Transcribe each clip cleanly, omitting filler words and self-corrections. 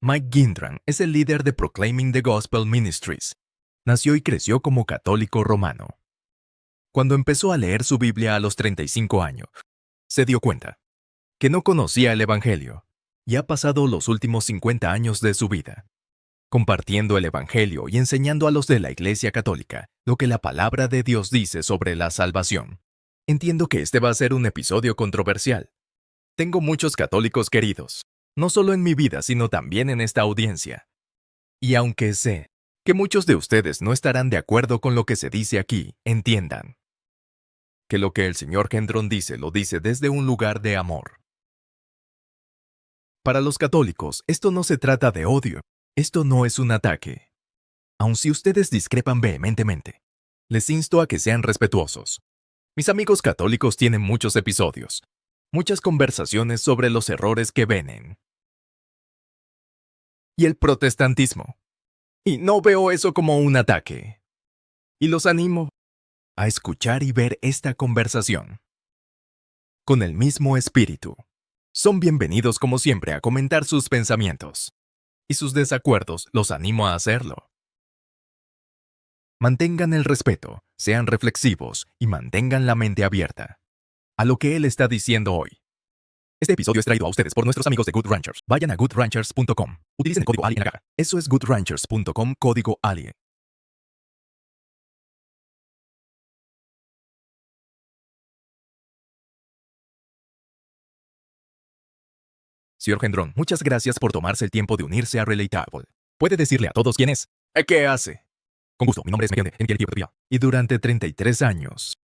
Mike Gindran es el líder de Proclaiming the Gospel Ministries. Nació y creció como católico romano. Cuando empezó a leer su Biblia a los 35 años, se dio cuenta que no conocía el Evangelio y ha pasado los últimos 50 años de su vida compartiendo el Evangelio y enseñando a los de la Iglesia Católica lo que la palabra de Dios dice sobre la salvación. Entiendo que este va a ser un episodio controversial. Tengo muchos católicos queridos, no solo en mi vida, sino también en esta audiencia. Y aunque sé que muchos de ustedes no estarán de acuerdo con lo que se dice aquí, entiendan que lo que el Señor Gendron dice lo dice desde un lugar de amor. Para los católicos, esto no se trata de odio. Esto no es un ataque. Aun si ustedes discrepan vehementemente, les insto a que sean respetuosos. Mis amigos católicos tienen muchos episodios, muchas conversaciones sobre los errores que ven y el protestantismo. Y no veo eso como un ataque. Y los animo a escuchar y ver esta conversación con el mismo espíritu. Son bienvenidos como siempre a comentar sus pensamientos. Y sus desacuerdos los animo a hacerlo. Mantengan el respeto, sean reflexivos y mantengan la mente abierta a lo que él está diciendo hoy. Este episodio es traído a ustedes por nuestros amigos de Good Ranchers. Vayan a goodranchers.com. Utilicen el código ALIE acá. Eso es goodranchers.com, código ALIE. Señor Gendron, muchas gracias por tomarse el tiempo de unirse a Relatable. ¿Puede decirle a todos quién es? ¿Qué hace? Con gusto, mi nombre es Miguel y durante 33 años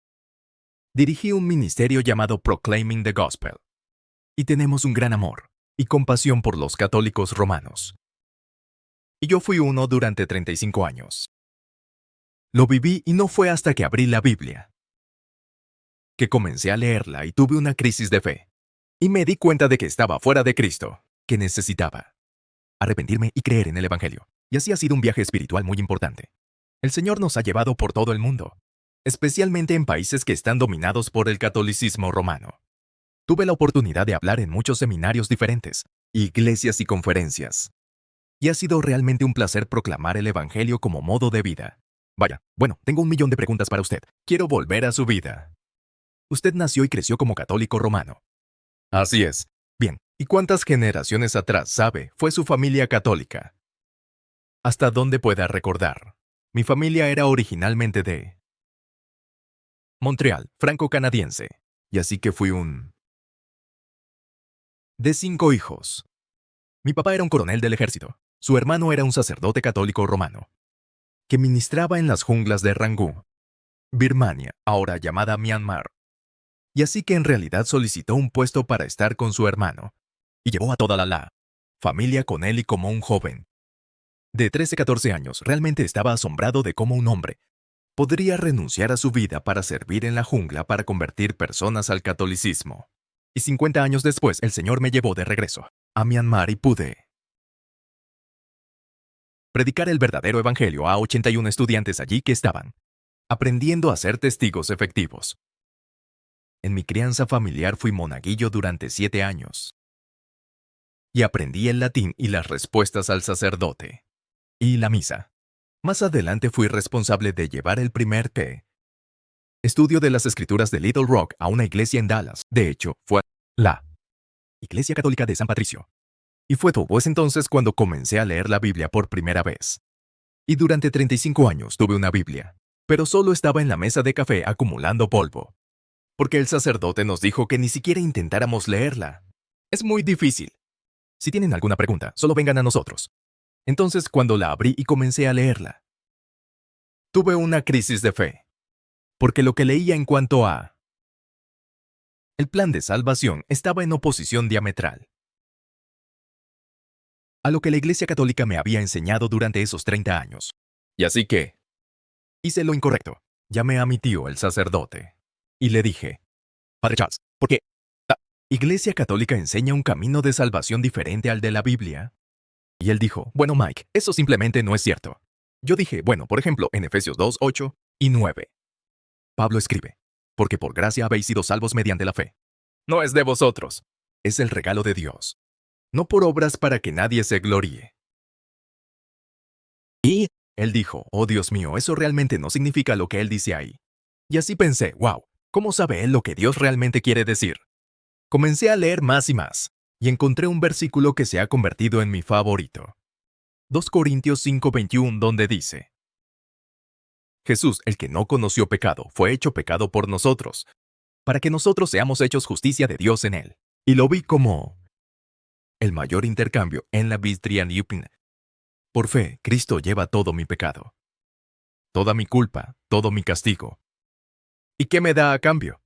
dirigí un ministerio llamado Proclaiming the Gospel. Y tenemos un gran amor y compasión por los católicos romanos. Y yo fui uno durante 35 años. Lo viví y no fue hasta que abrí la Biblia que comencé a leerla y tuve una crisis de fe. Y me di cuenta de que estaba fuera de Cristo, que necesitaba arrepentirme y creer en el Evangelio. Y así ha sido un viaje espiritual muy importante. El Señor nos ha llevado por todo el mundo, especialmente en países que están dominados por el catolicismo romano. Tuve la oportunidad de hablar en muchos seminarios diferentes, iglesias y conferencias. Y ha sido realmente un placer proclamar el Evangelio como modo de vida. Vaya, bueno, tengo 1.000.000 de preguntas para usted. Quiero volver a su vida. Usted nació y creció como católico romano. Así es. Bien, ¿y cuántas generaciones atrás, sabe, fue su familia católica? ¿Hasta dónde pueda recordar? Mi familia era originalmente de Montreal, franco-canadiense. Y así que fui de 5 hijos. Mi papá era un coronel del ejército. Su hermano era un sacerdote católico romano, que ministraba en las junglas de Rangún, Birmania, ahora llamada Myanmar. Y así que en realidad solicitó un puesto para estar con su hermano, y llevó a toda la familia con él y como un joven. De 13-14 años, realmente estaba asombrado de cómo un hombre podría renunciar a su vida para servir en la jungla para convertir personas al catolicismo. Y 50 años después, el Señor me llevó de regreso a Myanmar y pude predicar el verdadero evangelio a 81 estudiantes allí que estaban aprendiendo a ser testigos efectivos. En mi crianza familiar fui monaguillo durante 7 años y aprendí el latín y las respuestas al sacerdote y la misa. Más adelante fui responsable de llevar el primer estudio de las escrituras de Little Rock a una iglesia en Dallas. De hecho, fue la Iglesia Católica de San Patricio. Y fue pues entonces cuando comencé a leer la Biblia por primera vez. Y durante 35 años tuve una Biblia, pero solo estaba en la mesa de café acumulando polvo. Porque el sacerdote nos dijo que ni siquiera intentáramos leerla. Es muy difícil. Si tienen alguna pregunta, solo vengan a nosotros. Entonces, cuando la abrí y comencé a leerla, tuve una crisis de fe. Porque lo que leía en cuanto a el plan de salvación estaba en oposición diametral a lo que la Iglesia Católica me había enseñado durante esos 30 años. Y así que hice lo incorrecto. Llamé a mi tío, el sacerdote, y le dije, Padre Charles, ¿por qué la Iglesia Católica enseña un camino de salvación diferente al de la Biblia? Y él dijo, bueno, Mike, eso simplemente no es cierto. Yo dije, bueno, por ejemplo, en Efesios 2, 8 y 9. Pablo escribe, porque por gracia habéis sido salvos mediante la fe. No es de vosotros, es el regalo de Dios. no por obras para que nadie se gloríe. Y él dijo, oh Dios mío, eso realmente no significa lo que él dice ahí. Y así pensé, wow, ¿cómo sabe él lo que Dios realmente quiere decir? Comencé a leer más y más, y encontré un versículo que se ha convertido en mi favorito. 2 Corintios 5:21, donde dice, Jesús, el que no conoció pecado, fue hecho pecado por nosotros, para que nosotros seamos hechos justicia de Dios en él. Y lo vi como el mayor intercambio en la Vitrianiupin. Por fe, Cristo lleva todo mi pecado, toda mi culpa, todo mi castigo. ¿Y qué me da a cambio?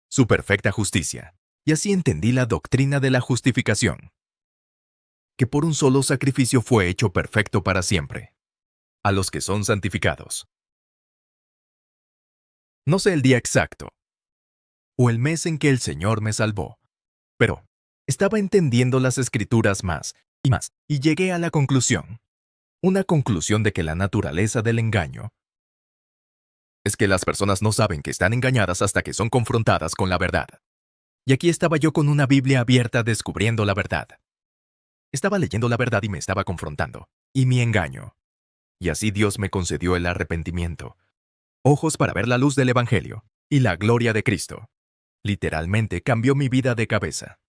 Su perfecta justicia. Y así entendí la doctrina de la justificación, que por un solo sacrificio fue hecho perfecto para siempre, a los que son santificados. No sé el día exacto, o el mes en que el Señor me salvó, pero estaba entendiendo las Escrituras más, y llegué a la conclusión, una conclusión de que la naturaleza del engaño es que las personas no saben que están engañadas hasta que son confrontadas con la verdad. Y aquí estaba yo con una Biblia abierta descubriendo la verdad. Estaba leyendo la verdad y me estaba confrontando, y mi engaño. Y así Dios me concedió el arrepentimiento, ojos para ver la luz del Evangelio, y la gloria de Cristo. Literalmente cambió mi vida de cabeza.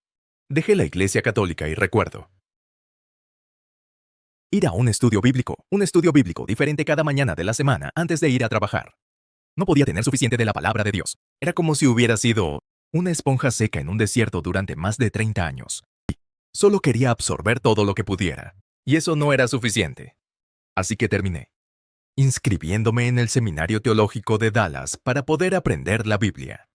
Dejé la Iglesia Católica y recuerdo ir a un estudio bíblico diferente cada mañana de la semana antes de ir a trabajar. No podía tener suficiente de la palabra de Dios. Era como si hubiera sido una esponja seca en un desierto durante más de 30 años. Solo quería absorber todo lo que pudiera. Y eso no era suficiente. Así que terminé inscribiéndome en el Seminario Teológico de Dallas para poder aprender la Biblia.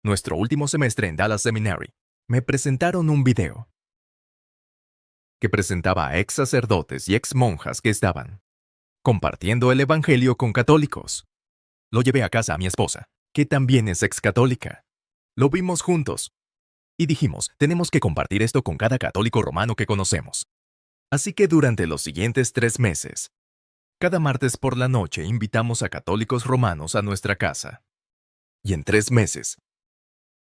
Nuestro último semestre en Dallas Seminary, me presentaron un video que presentaba a ex sacerdotes y ex monjas que estaban compartiendo el Evangelio con católicos. Lo llevé a casa a mi esposa, que también es ex católica. Lo vimos juntos. Y dijimos, tenemos que compartir esto con cada católico romano que conocemos. Así que durante los siguientes 3 meses, cada martes por la noche invitamos a católicos romanos a nuestra casa. Y en 3 meses,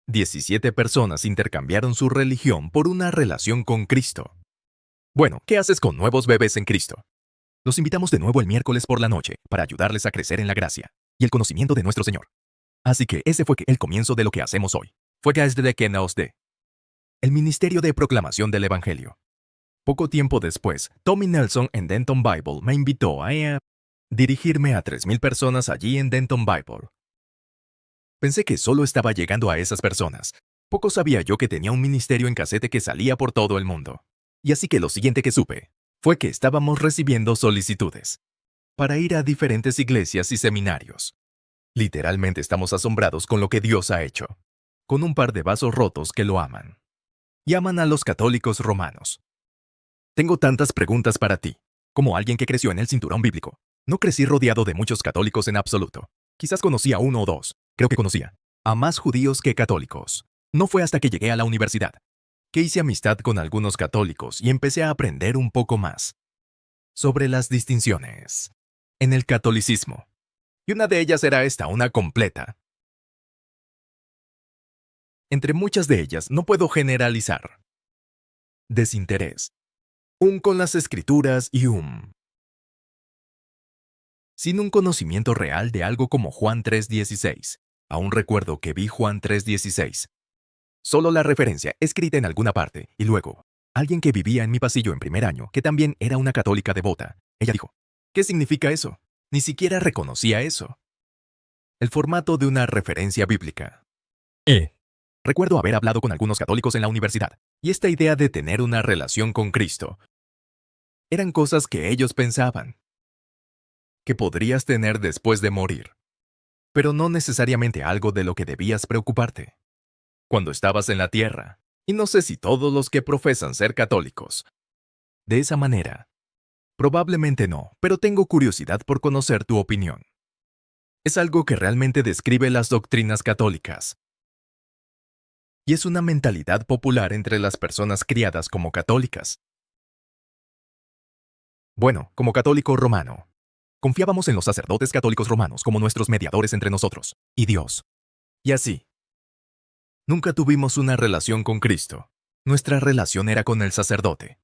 17 personas intercambiaron su religión por una relación con Cristo. Bueno, ¿qué haces con nuevos bebés en Cristo? Los invitamos de nuevo el miércoles por la noche para ayudarles a crecer en la gracia y el conocimiento de nuestro Señor. Así que ese fue el comienzo de lo que hacemos hoy. Fue desde que nos dé el Ministerio de Proclamación del Evangelio. Poco tiempo después, Tommy Nelson en Denton Bible me invitó a dirigirme a 3,000 personas allí en Denton Bible. Pensé que solo estaba llegando a esas personas. Poco sabía yo que tenía un ministerio en casete que salía por todo el mundo. Y así que lo siguiente que supe fue que estábamos recibiendo solicitudes para ir a diferentes iglesias y seminarios. Literalmente estamos asombrados con lo que Dios ha hecho, con un par de vasos rotos que lo aman. Y aman a los católicos romanos. Tengo tantas preguntas para ti. Como alguien que creció en el cinturón bíblico, no crecí rodeado de muchos católicos en absoluto. Quizás conocía 1 o 2, creo que conocía a más judíos que católicos. No fue hasta que llegué a la universidad que hice amistad con algunos católicos y empecé a aprender un poco más sobre las distinciones en el catolicismo. Y una de ellas era esta, una completa. Entre muchas de ellas no puedo generalizar. Desinterés. Con las escrituras y sin un conocimiento real de algo como Juan 3:16. Aún recuerdo que vi Juan 3:16. Solo la referencia escrita en alguna parte, y luego, alguien que vivía en mi pasillo en primer año, que también era una católica devota, ella dijo, ¿qué significa eso? Ni siquiera reconocía eso. El formato de una referencia bíblica. Recuerdo haber hablado con algunos católicos en la universidad, y esta idea de tener una relación con Cristo eran cosas que ellos pensaban que podrías tener después de morir, pero no necesariamente algo de lo que debías preocuparte cuando estabas en la tierra. Y no sé si todos los que profesan ser católicos de esa manera. Probablemente no, pero tengo curiosidad por conocer tu opinión. Es algo que realmente describe las doctrinas católicas. Y es una mentalidad popular entre las personas criadas como católicas. Bueno, como católico romano, confiábamos en los sacerdotes católicos romanos como nuestros mediadores entre nosotros y Dios. Y así, nunca tuvimos una relación con Cristo. Nuestra relación era con el sacerdote.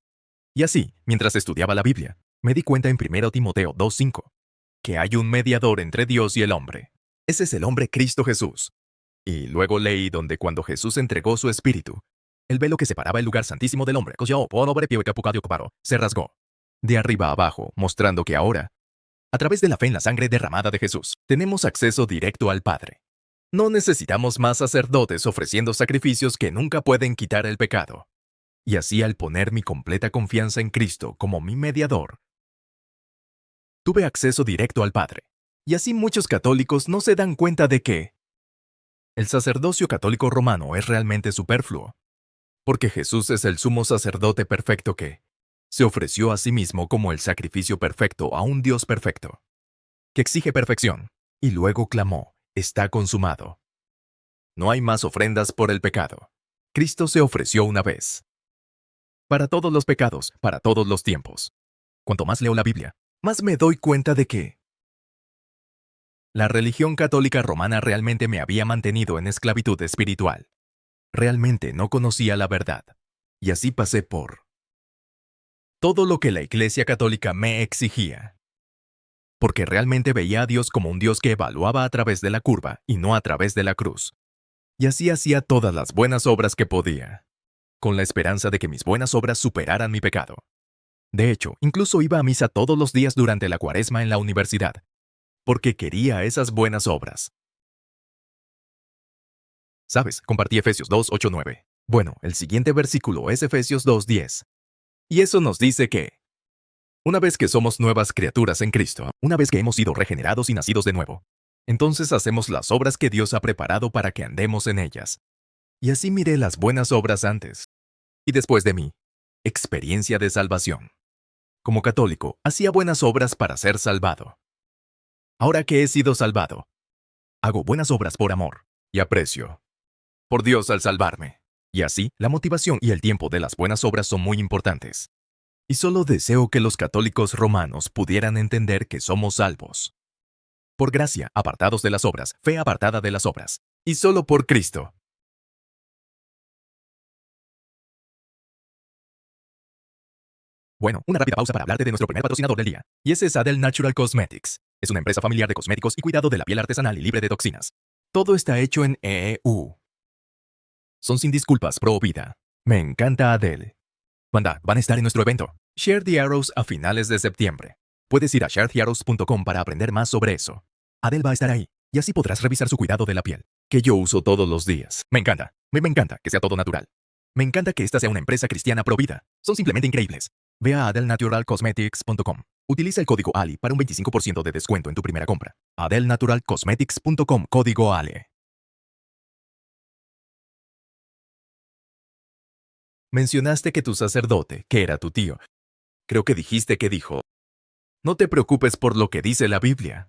Y así, mientras estudiaba la Biblia, me di cuenta en 1 Timoteo 2:5 que hay un mediador entre Dios y el hombre. Ese es el hombre Cristo Jesús. Y luego leí donde cuando Jesús entregó su espíritu, el velo que separaba el lugar santísimo del hombre, se rasgó de arriba a abajo, mostrando que ahora, a través de la fe en la sangre derramada de Jesús, tenemos acceso directo al Padre. No necesitamos más sacerdotes ofreciendo sacrificios que nunca pueden quitar el pecado. Y así, al poner mi completa confianza en Cristo como mi mediador, tuve acceso directo al Padre. Y así muchos católicos no se dan cuenta de que el sacerdocio católico romano es realmente superfluo, porque Jesús es el sumo sacerdote perfecto que se ofreció a sí mismo como el sacrificio perfecto a un Dios perfecto, que exige perfección, y luego clamó, está consumado. No hay más ofrendas por el pecado. Cristo se ofreció una vez. Para todos los pecados, para todos los tiempos. Cuanto más leo la Biblia, más me doy cuenta de que la religión católica romana realmente me había mantenido en esclavitud espiritual. Realmente no conocía la verdad. Y así pasé por todo lo que la Iglesia Católica me exigía. Porque realmente veía a Dios como un Dios que evaluaba a través de la curva y no a través de la cruz. Y así hacía todas las buenas obras que podía, con la esperanza de que mis buenas obras superaran mi pecado. De hecho, incluso iba a misa todos los días durante la Cuaresma en la universidad, porque quería esas buenas obras. ¿Sabes? Compartí Efesios 2:8-9. Bueno, el siguiente versículo es Efesios 2:10. Y eso nos dice que, una vez que somos nuevas criaturas en Cristo, una vez que hemos sido regenerados y nacidos de nuevo, entonces hacemos las obras que Dios ha preparado para que andemos en ellas. Y así miré las buenas obras antes y después de mí. Experiencia de salvación. Como católico, hacía buenas obras para ser salvado. Ahora que he sido salvado, hago buenas obras por amor y aprecio por Dios al salvarme. Y así, la motivación y el tiempo de las buenas obras son muy importantes. Y solo deseo que los católicos romanos pudieran entender que somos salvos. Por gracia, apartados de las obras, fe apartada de las obras. Y solo por Cristo. Bueno, una rápida pausa para hablarte de nuestro primer patrocinador del día. Y ese es Adel Natural Cosmetics. Es una empresa familiar de cosméticos y cuidado de la piel artesanal y libre de toxinas. Todo está hecho en EU. Son sin disculpas pro vida. Me encanta Adel. Banda, van a estar en nuestro evento, Share the Arrows, a finales de septiembre. Puedes ir a sharethearrows.com para aprender más sobre eso. Adel va a estar ahí, y así podrás revisar su cuidado de la piel, que yo uso todos los días. Me encanta. Me encanta que sea todo natural. Me encanta que esta sea una empresa cristiana pro vida. Son simplemente increíbles. Ve a adelnaturalcosmetics.com. Utiliza el código ALI para un 25% de descuento en tu primera compra. adelnaturalcosmetics.com, código ALE. Mencionaste que tu sacerdote, que era tu tío, creo que dijiste que dijo, no te preocupes por lo que dice la Biblia.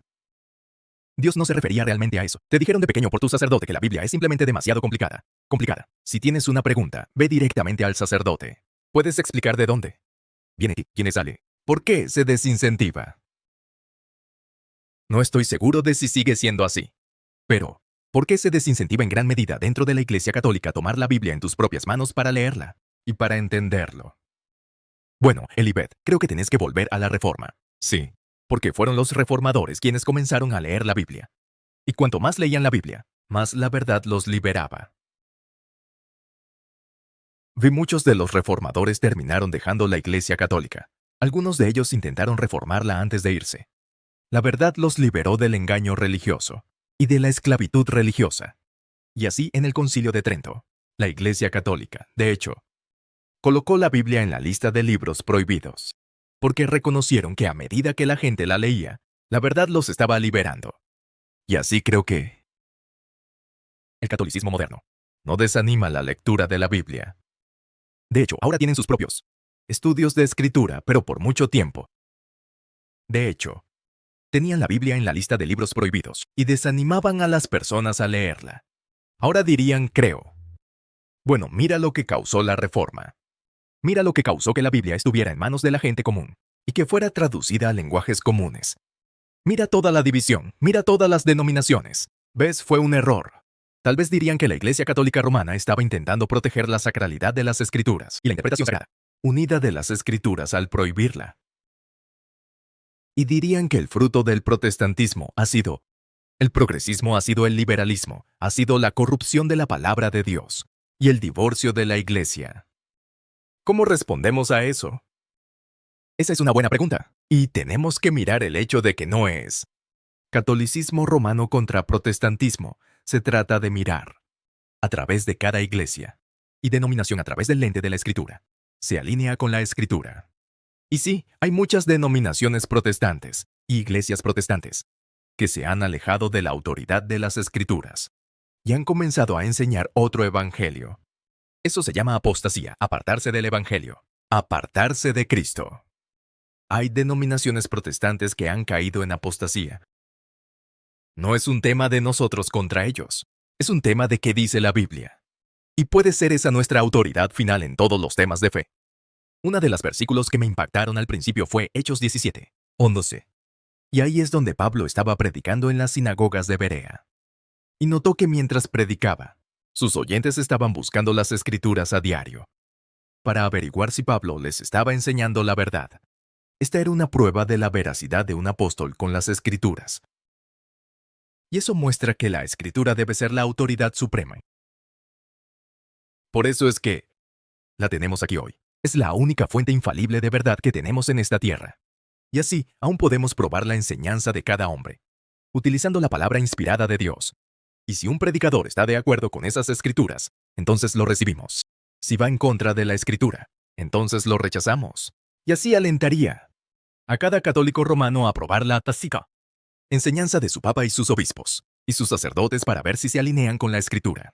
Dios no se refería realmente a eso. Te dijeron de pequeño por tu sacerdote que la Biblia es simplemente demasiado complicada. Complicada. Si tienes una pregunta, ve directamente al sacerdote. ¿Puedes explicar de dónde viene y quién sale? ¿Por qué se desincentiva? No estoy seguro de si sigue siendo así. Pero, ¿por qué se desincentiva en gran medida dentro de la Iglesia Católica tomar la Biblia en tus propias manos para leerla y para entenderlo? Bueno, Elibet, creo que tenés que volver a la Reforma. Sí, porque fueron los reformadores quienes comenzaron a leer la Biblia. Y cuanto más leían la Biblia, más la verdad los liberaba. Vi muchos de los reformadores terminaron dejando la Iglesia Católica. Algunos de ellos intentaron reformarla antes de irse. La verdad los liberó del engaño religioso y de la esclavitud religiosa. Y así en el Concilio de Trento, la Iglesia Católica, de hecho, colocó la Biblia en la lista de libros prohibidos, porque reconocieron que a medida que la gente la leía, la verdad los estaba liberando. Y así creo que el catolicismo moderno no desanima la lectura de la Biblia. De hecho, ahora tienen sus propios estudios de escritura, pero por mucho tiempo. De hecho, tenían la Biblia en la lista de libros prohibidos y desanimaban a las personas a leerla. Ahora dirían, creo. Bueno, mira lo que causó la Reforma. Mira lo que causó que la Biblia estuviera en manos de la gente común y que fuera traducida a lenguajes comunes. Mira toda la división, mira todas las denominaciones. ¿Ves? Fue un error. Tal vez dirían que la Iglesia Católica Romana estaba intentando proteger la sacralidad de las Escrituras y la interpretación sagrada, unida de las Escrituras al prohibirla. Y dirían que el fruto del protestantismo ha sido el progresismo, ha sido el liberalismo, ha sido la corrupción de la palabra de Dios y el divorcio de la Iglesia. ¿Cómo respondemos a eso? Esa es una buena pregunta, y tenemos que mirar el hecho de que no es catolicismo romano contra protestantismo. Se trata de mirar a través de cada iglesia y denominación a través del lente de la Escritura. Se alinea con la Escritura. Y sí, hay muchas denominaciones protestantes y iglesias protestantes que se han alejado de la autoridad de las Escrituras y han comenzado a enseñar otro evangelio. Eso se llama apostasía, apartarse del evangelio, apartarse de Cristo. Hay denominaciones protestantes que han caído en apostasía. No es un tema de nosotros contra ellos, es un tema de qué dice la Biblia. Y puede ser esa nuestra autoridad final en todos los temas de fe. Una de las versículos que me impactaron al principio fue Hechos 17, 11. Y ahí es donde Pablo estaba predicando en las sinagogas de Berea. Y notó que mientras predicaba, sus oyentes estaban buscando las Escrituras a diario, para averiguar si Pablo les estaba enseñando la verdad. Esta era una prueba de la veracidad de un apóstol con las Escrituras. Y eso muestra que la Escritura debe ser la autoridad suprema. Por eso es que la tenemos aquí hoy. Es la única fuente infalible de verdad que tenemos en esta tierra. Y así, aún podemos probar la enseñanza de cada hombre, utilizando la palabra inspirada de Dios. Y si un predicador está de acuerdo con esas Escrituras, entonces lo recibimos. Si va en contra de la Escritura, entonces lo rechazamos. Y así alentaría a cada católico romano a aprobar la tácita, enseñanza de su papa y sus obispos, y sus sacerdotes para ver si se alinean con la Escritura.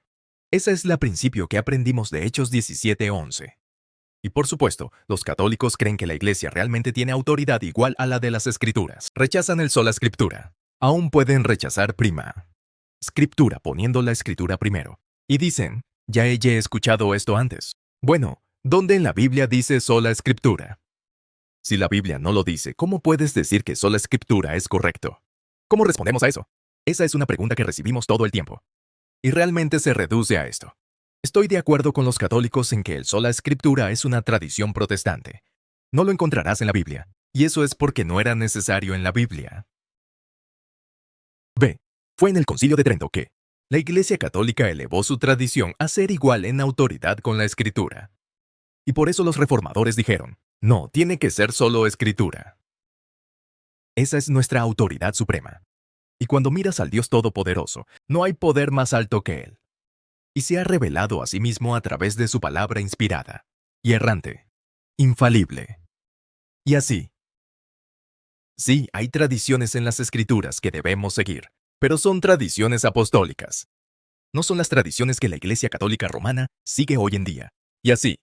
Esa es la principio que aprendimos de Hechos 17:11. Y por supuesto, los católicos creen que la Iglesia realmente tiene autoridad igual a la de las Escrituras. Rechazan el sola Escritura. Aún pueden rechazar prima Scriptura poniendo la Escritura primero. Y dicen, ya he escuchado esto antes. Bueno, ¿dónde en la Biblia dice sola Escritura? Si la Biblia no lo dice, ¿cómo puedes decir que sola Escritura es correcto? ¿Cómo respondemos a eso? Esa es una pregunta que recibimos todo el tiempo. Y realmente se reduce a esto. Estoy de acuerdo con los católicos en que el sola Escritura es una tradición protestante. No lo encontrarás en la Biblia, y eso es porque no era necesario en la Biblia. B. Fue en el Concilio de Trento que la Iglesia Católica elevó su tradición a ser igual en autoridad con la Escritura. Y por eso los reformadores dijeron, no, tiene que ser solo Escritura. Esa es nuestra autoridad suprema. Y cuando miras al Dios Todopoderoso, no hay poder más alto que Él. Y se ha revelado a sí mismo a través de su palabra inspirada y errante, infalible. Y así. Sí, hay tradiciones en las Escrituras que debemos seguir, pero son tradiciones apostólicas. No son las tradiciones que la Iglesia Católica Romana sigue hoy en día. Y así.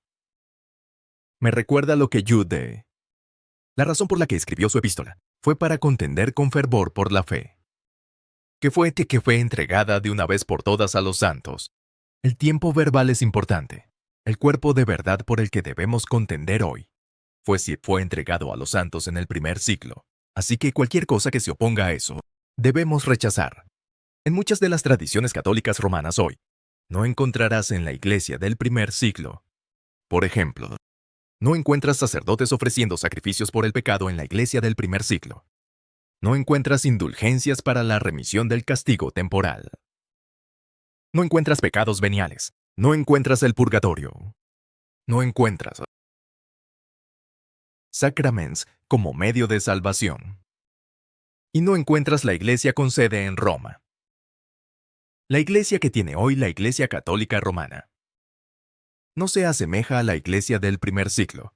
Me recuerda lo que Jude. La razón por la que escribió su epístola fue para contender con fervor por la fe, que fue entregada de una vez por todas a los santos. El tiempo verbal es importante. El cuerpo de verdad por el que debemos contender hoy fue entregado a los santos en el primer siglo. Así que cualquier cosa que se oponga a eso, debemos rechazar. En muchas de las tradiciones católicas romanas hoy, no encontrarás en la iglesia del primer siglo. Por ejemplo, no encuentras sacerdotes ofreciendo sacrificios por el pecado en la iglesia del primer siglo. No encuentras indulgencias para la remisión del castigo temporal. No encuentras pecados veniales. No encuentras el purgatorio. No encuentras sacraments como medio de salvación. Y no encuentras la iglesia con sede en Roma. La iglesia que tiene hoy la Iglesia Católica Romana no se asemeja a la iglesia del primer siglo.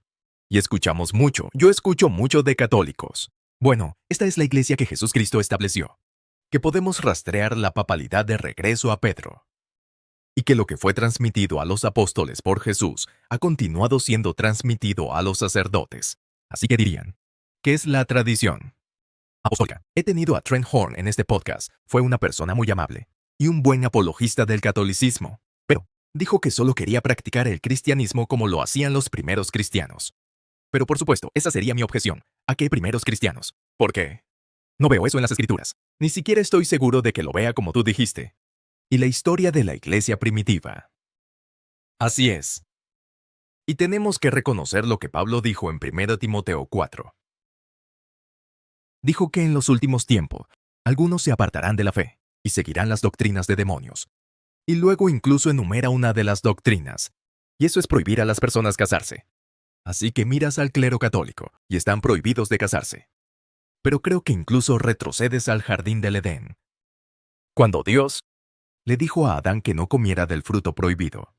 Y escuchamos mucho, yo escucho mucho de católicos. Bueno, esta es la iglesia que Jesús Cristo estableció, que podemos rastrear la papalidad de regreso a Pedro, y que lo que fue transmitido a los apóstoles por Jesús ha continuado siendo transmitido a los sacerdotes. Así que dirían, ¿qué es la tradición apostólica? He tenido a Trent Horn en este podcast. Fue una persona muy amable y un buen apologista del catolicismo, pero dijo que solo quería practicar el cristianismo como lo hacían los primeros cristianos. Pero por supuesto, esa sería mi objeción. ¿A qué primeros cristianos? ¿Por qué? No veo eso en las Escrituras. Ni siquiera estoy seguro de que lo vea como tú dijiste. y la historia de la iglesia primitiva. Así es. Y tenemos que reconocer lo que Pablo dijo en 1 Timoteo 4. Dijo que en los últimos tiempos, algunos se apartarán de la fe y seguirán las doctrinas de demonios. Y luego incluso enumera una de las doctrinas, y eso es prohibir a las personas casarse. Así que miras al clero católico, y están prohibidos de casarse. Pero creo que incluso retrocedes al jardín del Edén, cuando Dios le dijo a Adán que no comiera del fruto prohibido.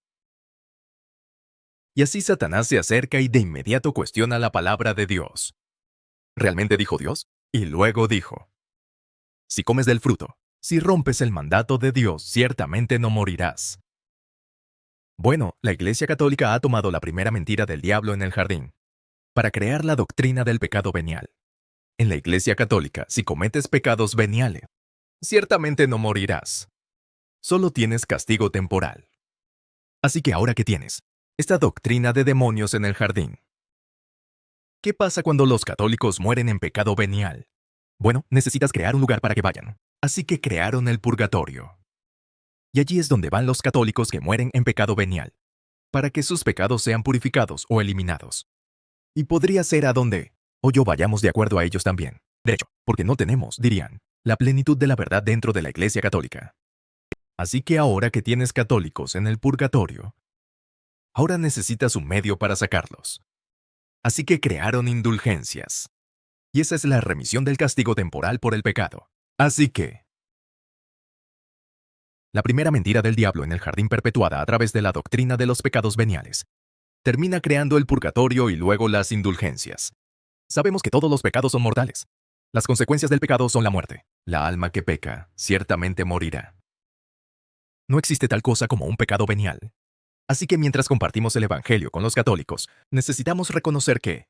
Y así Satanás se acerca y de inmediato cuestiona la palabra de Dios. ¿Realmente dijo Dios? Y luego dijo, si comes del fruto, si rompes el mandato de Dios, ciertamente no morirás. Bueno, la Iglesia Católica ha tomado la primera mentira del diablo en el jardín, para crear la doctrina del pecado venial. En la Iglesia Católica, si cometes pecados veniales, ciertamente no morirás. Solo tienes castigo temporal. Así que ahora que tienes esta doctrina de demonios en el jardín, ¿qué pasa cuando los católicos mueren en pecado venial? Bueno, necesitas crear un lugar para que vayan. Así que crearon el purgatorio. Y allí es donde van los católicos que mueren en pecado venial, para que sus pecados sean purificados o eliminados. Y podría ser a donde o yo vayamos de acuerdo a ellos también. De hecho, porque no tenemos, dirían, la plenitud de la verdad dentro de la Iglesia Católica. Así que ahora que tienes católicos en el purgatorio, ahora necesitas un medio para sacarlos. Así que crearon indulgencias. Y esa es la remisión del castigo temporal por el pecado. Así que la primera mentira del diablo en el jardín perpetuada a través de la doctrina de los pecados veniales termina creando el purgatorio y luego las indulgencias. Sabemos que todos los pecados son mortales. Las consecuencias del pecado son la muerte. La alma que peca ciertamente morirá. No existe tal cosa como un pecado venial. Así que mientras compartimos el Evangelio con los católicos, necesitamos reconocer que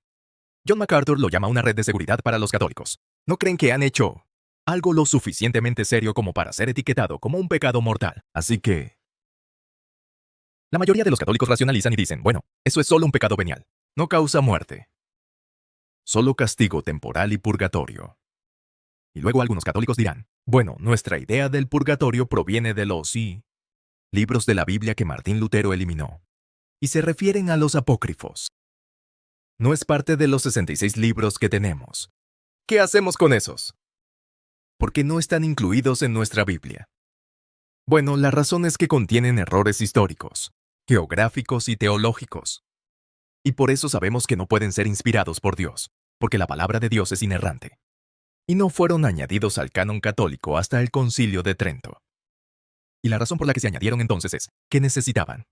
John MacArthur lo llama una red de seguridad para los católicos. ¿No creen que han hecho algo lo suficientemente serio como para ser etiquetado como un pecado mortal? Así que la mayoría de los católicos racionalizan y dicen, bueno, eso es solo un pecado venial. No causa muerte. Solo castigo temporal y purgatorio. Y luego algunos católicos dirán, bueno, nuestra idea del purgatorio proviene de los libros de la Biblia que Martín Lutero eliminó. Y se refieren a los apócrifos. No es parte de los 66 libros que tenemos. ¿Qué hacemos con esos? Porque no están incluidos en nuestra Biblia. Bueno, la razón es que contienen errores históricos, geográficos y teológicos. Y por eso sabemos que no pueden ser inspirados por Dios, porque la palabra de Dios es inerrante. Y no fueron añadidos al canon católico hasta el Concilio de Trento. Y la razón por la que se añadieron entonces es que necesitaban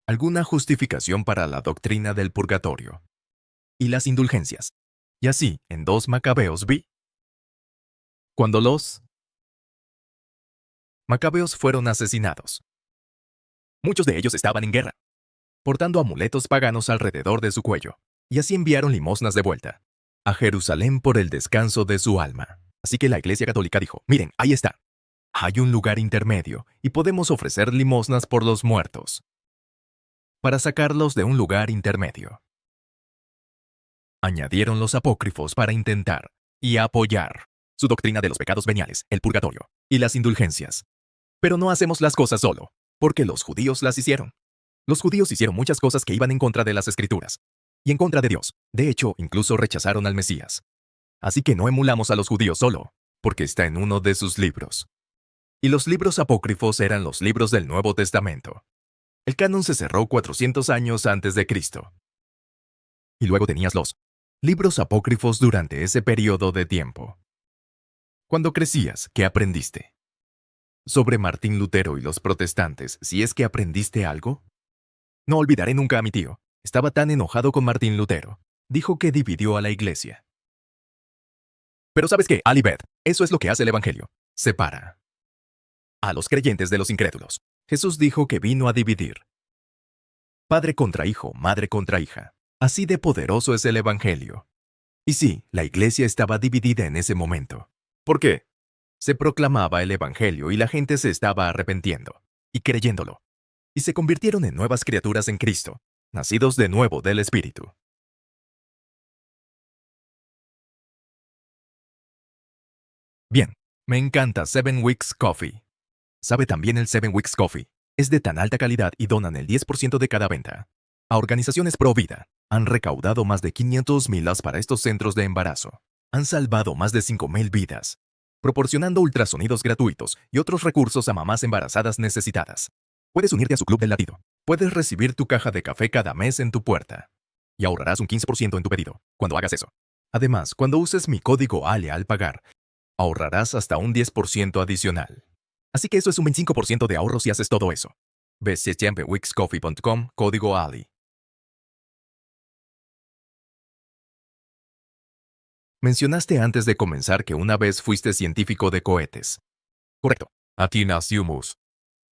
alguna justificación para la doctrina del purgatorio y las indulgencias. Y así, en 2 Macabeos vi, cuando los macabeos fueron asesinados. Muchos de ellos estaban en guerra, portando amuletos paganos alrededor de su cuello, y así enviaron limosnas de vuelta a Jerusalén por el descanso de su alma. Así que la Iglesia Católica dijo, miren, ahí está. Hay un lugar intermedio y podemos ofrecer limosnas por los muertos, para sacarlos de un lugar intermedio. Añadieron los apócrifos para intentar y apoyar su doctrina de los pecados veniales, el purgatorio y las indulgencias. Pero no hacemos las cosas solo, porque los judíos las hicieron. Los judíos hicieron muchas cosas que iban en contra de las Escrituras y en contra de Dios. De hecho, incluso rechazaron al Mesías. Así que no emulamos a los judíos solo, porque está en uno de sus libros. Y los libros apócrifos eran los libros del Nuevo Testamento. El canon se cerró 400 años antes de Cristo. Y luego tenías los libros apócrifos durante ese periodo de tiempo. Cuando crecías, ¿qué aprendiste? Sobre Martín Lutero y los protestantes, si es que aprendiste algo. No olvidaré nunca a mi tío. Estaba tan enojado con Martín Lutero. Dijo que dividió a la iglesia. Pero ¿sabes qué, Alibet? Eso es lo que hace el Evangelio. Separa a los creyentes de los incrédulos. Jesús dijo que vino a dividir. Padre contra hijo, madre contra hija. Así de poderoso es el Evangelio. Y sí, la iglesia estaba dividida en ese momento. ¿Por qué? Se proclamaba el Evangelio y la gente se estaba arrepintiendo y creyéndolo. Y se convirtieron en nuevas criaturas en Cristo, nacidos de nuevo del Espíritu. Bien, me encanta 7 Weeks Coffee. Sabe también el 7 Weeks Coffee. Es de tan alta calidad y donan el 10% de cada venta a organizaciones pro vida. Han recaudado más de 500 milas para estos centros de embarazo. Han salvado más de 5,000 vidas, proporcionando ultrasonidos gratuitos y otros recursos a mamás embarazadas necesitadas. Puedes unirte a su club del latido. Puedes recibir tu caja de café cada mes en tu puerta. Y ahorrarás un 15% en tu pedido cuando hagas eso. Además, cuando uses mi código ALE al pagar, ahorrarás hasta un 10% adicional. Así que eso es un 25% de ahorro si haces todo eso. Ve ChampionWeeksCoffee.com, código ALI. Mencionaste antes de comenzar que una vez fuiste científico de cohetes. Correcto. Aquí nació Mus.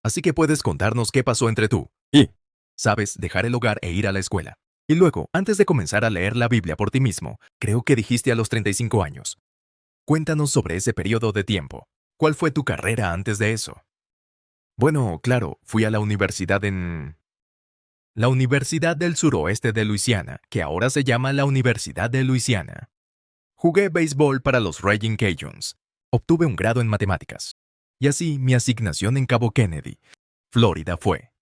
Así que puedes contarnos qué pasó entre tú y, sabes, dejar el hogar e ir a la escuela. Y luego, antes de comenzar a leer la Biblia por ti mismo, creo que dijiste a los 35 años. Cuéntanos sobre ese periodo de tiempo. ¿Cuál fue tu carrera antes de eso? Bueno, claro, fui a la universidad la Universidad del Suroeste de Luisiana, que ahora se llama la Universidad de Luisiana. Jugué béisbol para los Raging Cajuns. Obtuve un grado en matemáticas. Y así mi asignación en Cabo Kennedy, Florida, fue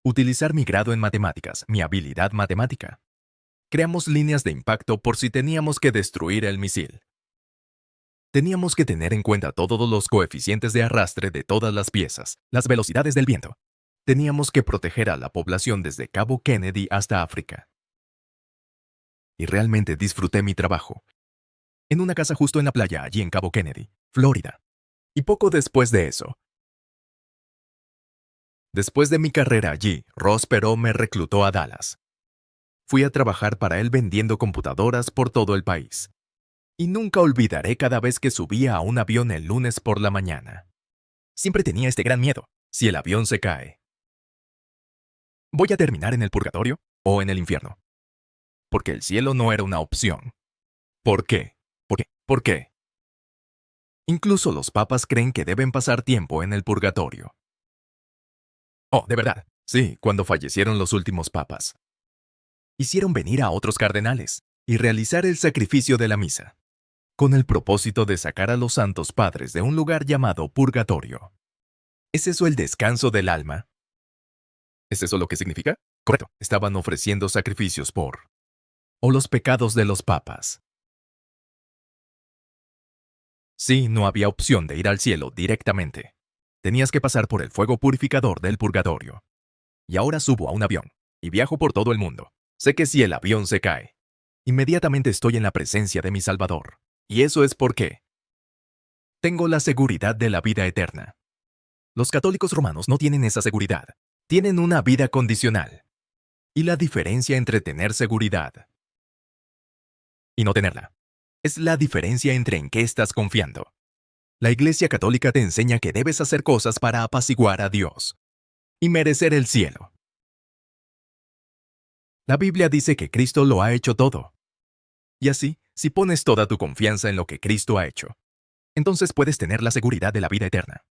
utilizar mi grado en matemáticas, mi habilidad matemática. Creamos líneas de impacto por si teníamos que destruir el misil. Teníamos que tener en cuenta todos los coeficientes de arrastre de todas las piezas, las velocidades del viento. Teníamos que proteger a la población desde Cabo Kennedy hasta África. Y realmente disfruté mi trabajo. En una casa justo en la playa allí en Cabo Kennedy, Florida. Y poco después de eso, después de mi carrera allí, Ross Perot me reclutó a Dallas. Fui a trabajar para él vendiendo computadoras por todo el país. Y nunca olvidaré cada vez que subía a un avión el lunes por la mañana. Siempre tenía este gran miedo. Si el avión se cae, ¿voy a terminar en el purgatorio o en el infierno? Porque el cielo no era una opción. ¿Por qué? ¿Por qué? ¿Por qué? Incluso los papas creen que deben pasar tiempo en el purgatorio. Oh, de verdad. Sí, cuando fallecieron los últimos papas. Hicieron venir a otros cardenales y realizar el sacrificio de la misa, con el propósito de sacar a los santos padres de un lugar llamado purgatorio. ¿Es eso el descanso del alma? ¿Es eso lo que significa? Correcto. Estaban ofreciendo sacrificios por o los pecados de los papas. Sí, no había opción de ir al cielo directamente. Tenías que pasar por el fuego purificador del purgatorio. Y ahora subo a un avión y viajo por todo el mundo. Sé que si el avión se cae, inmediatamente estoy en la presencia de mi Salvador. Y eso es porque tengo la seguridad de la vida eterna. Los católicos romanos no tienen esa seguridad. Tienen una vida condicional. Y la diferencia entre tener seguridad y no tenerla es la diferencia entre en qué estás confiando. La Iglesia Católica te enseña que debes hacer cosas para apaciguar a Dios y merecer el cielo. La Biblia dice que Cristo lo ha hecho todo. Y así, si pones toda tu confianza en lo que Cristo ha hecho, entonces puedes tener la seguridad de la vida eterna.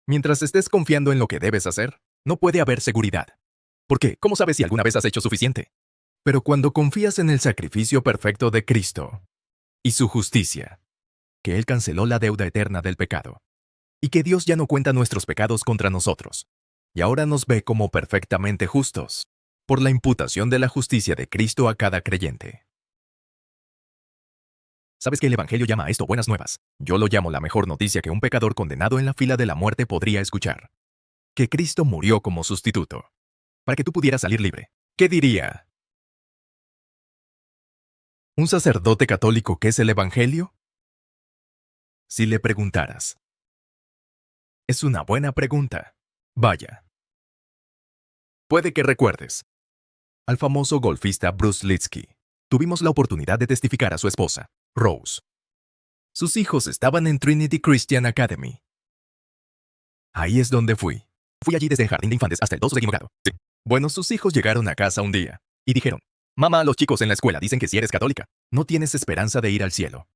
Mientras estés confiando en lo que debes hacer, no puede haber seguridad. ¿Por qué? ¿Cómo sabes si alguna vez has hecho suficiente? Pero cuando confías en el sacrificio perfecto de Cristo y su justicia, que Él canceló la deuda eterna del pecado, y que Dios ya no cuenta nuestros pecados contra nosotros, y ahora nos ve como perfectamente justos, por la imputación de la justicia de Cristo a cada creyente. ¿Sabes que el Evangelio llama a esto buenas nuevas? Yo lo llamo la mejor noticia que un pecador condenado en la fila de la muerte podría escuchar. Que Cristo murió como sustituto, para que tú pudieras salir libre. ¿Qué diría un sacerdote católico qué es el Evangelio? Si le preguntaras. Es una buena pregunta. Vaya. Puede que recuerdes al famoso golfista Bruce Litsky. Tuvimos la oportunidad de testificar a su esposa, Rose. Sus hijos estaban en Trinity Christian Academy. Ahí es donde fui. Fui allí desde el jardín de infantes hasta el 2 grado. Sí. Bueno, sus hijos llegaron a casa un día y dijeron, mamá, los chicos en la escuela dicen que si eres católica, no tienes esperanza de ir al cielo.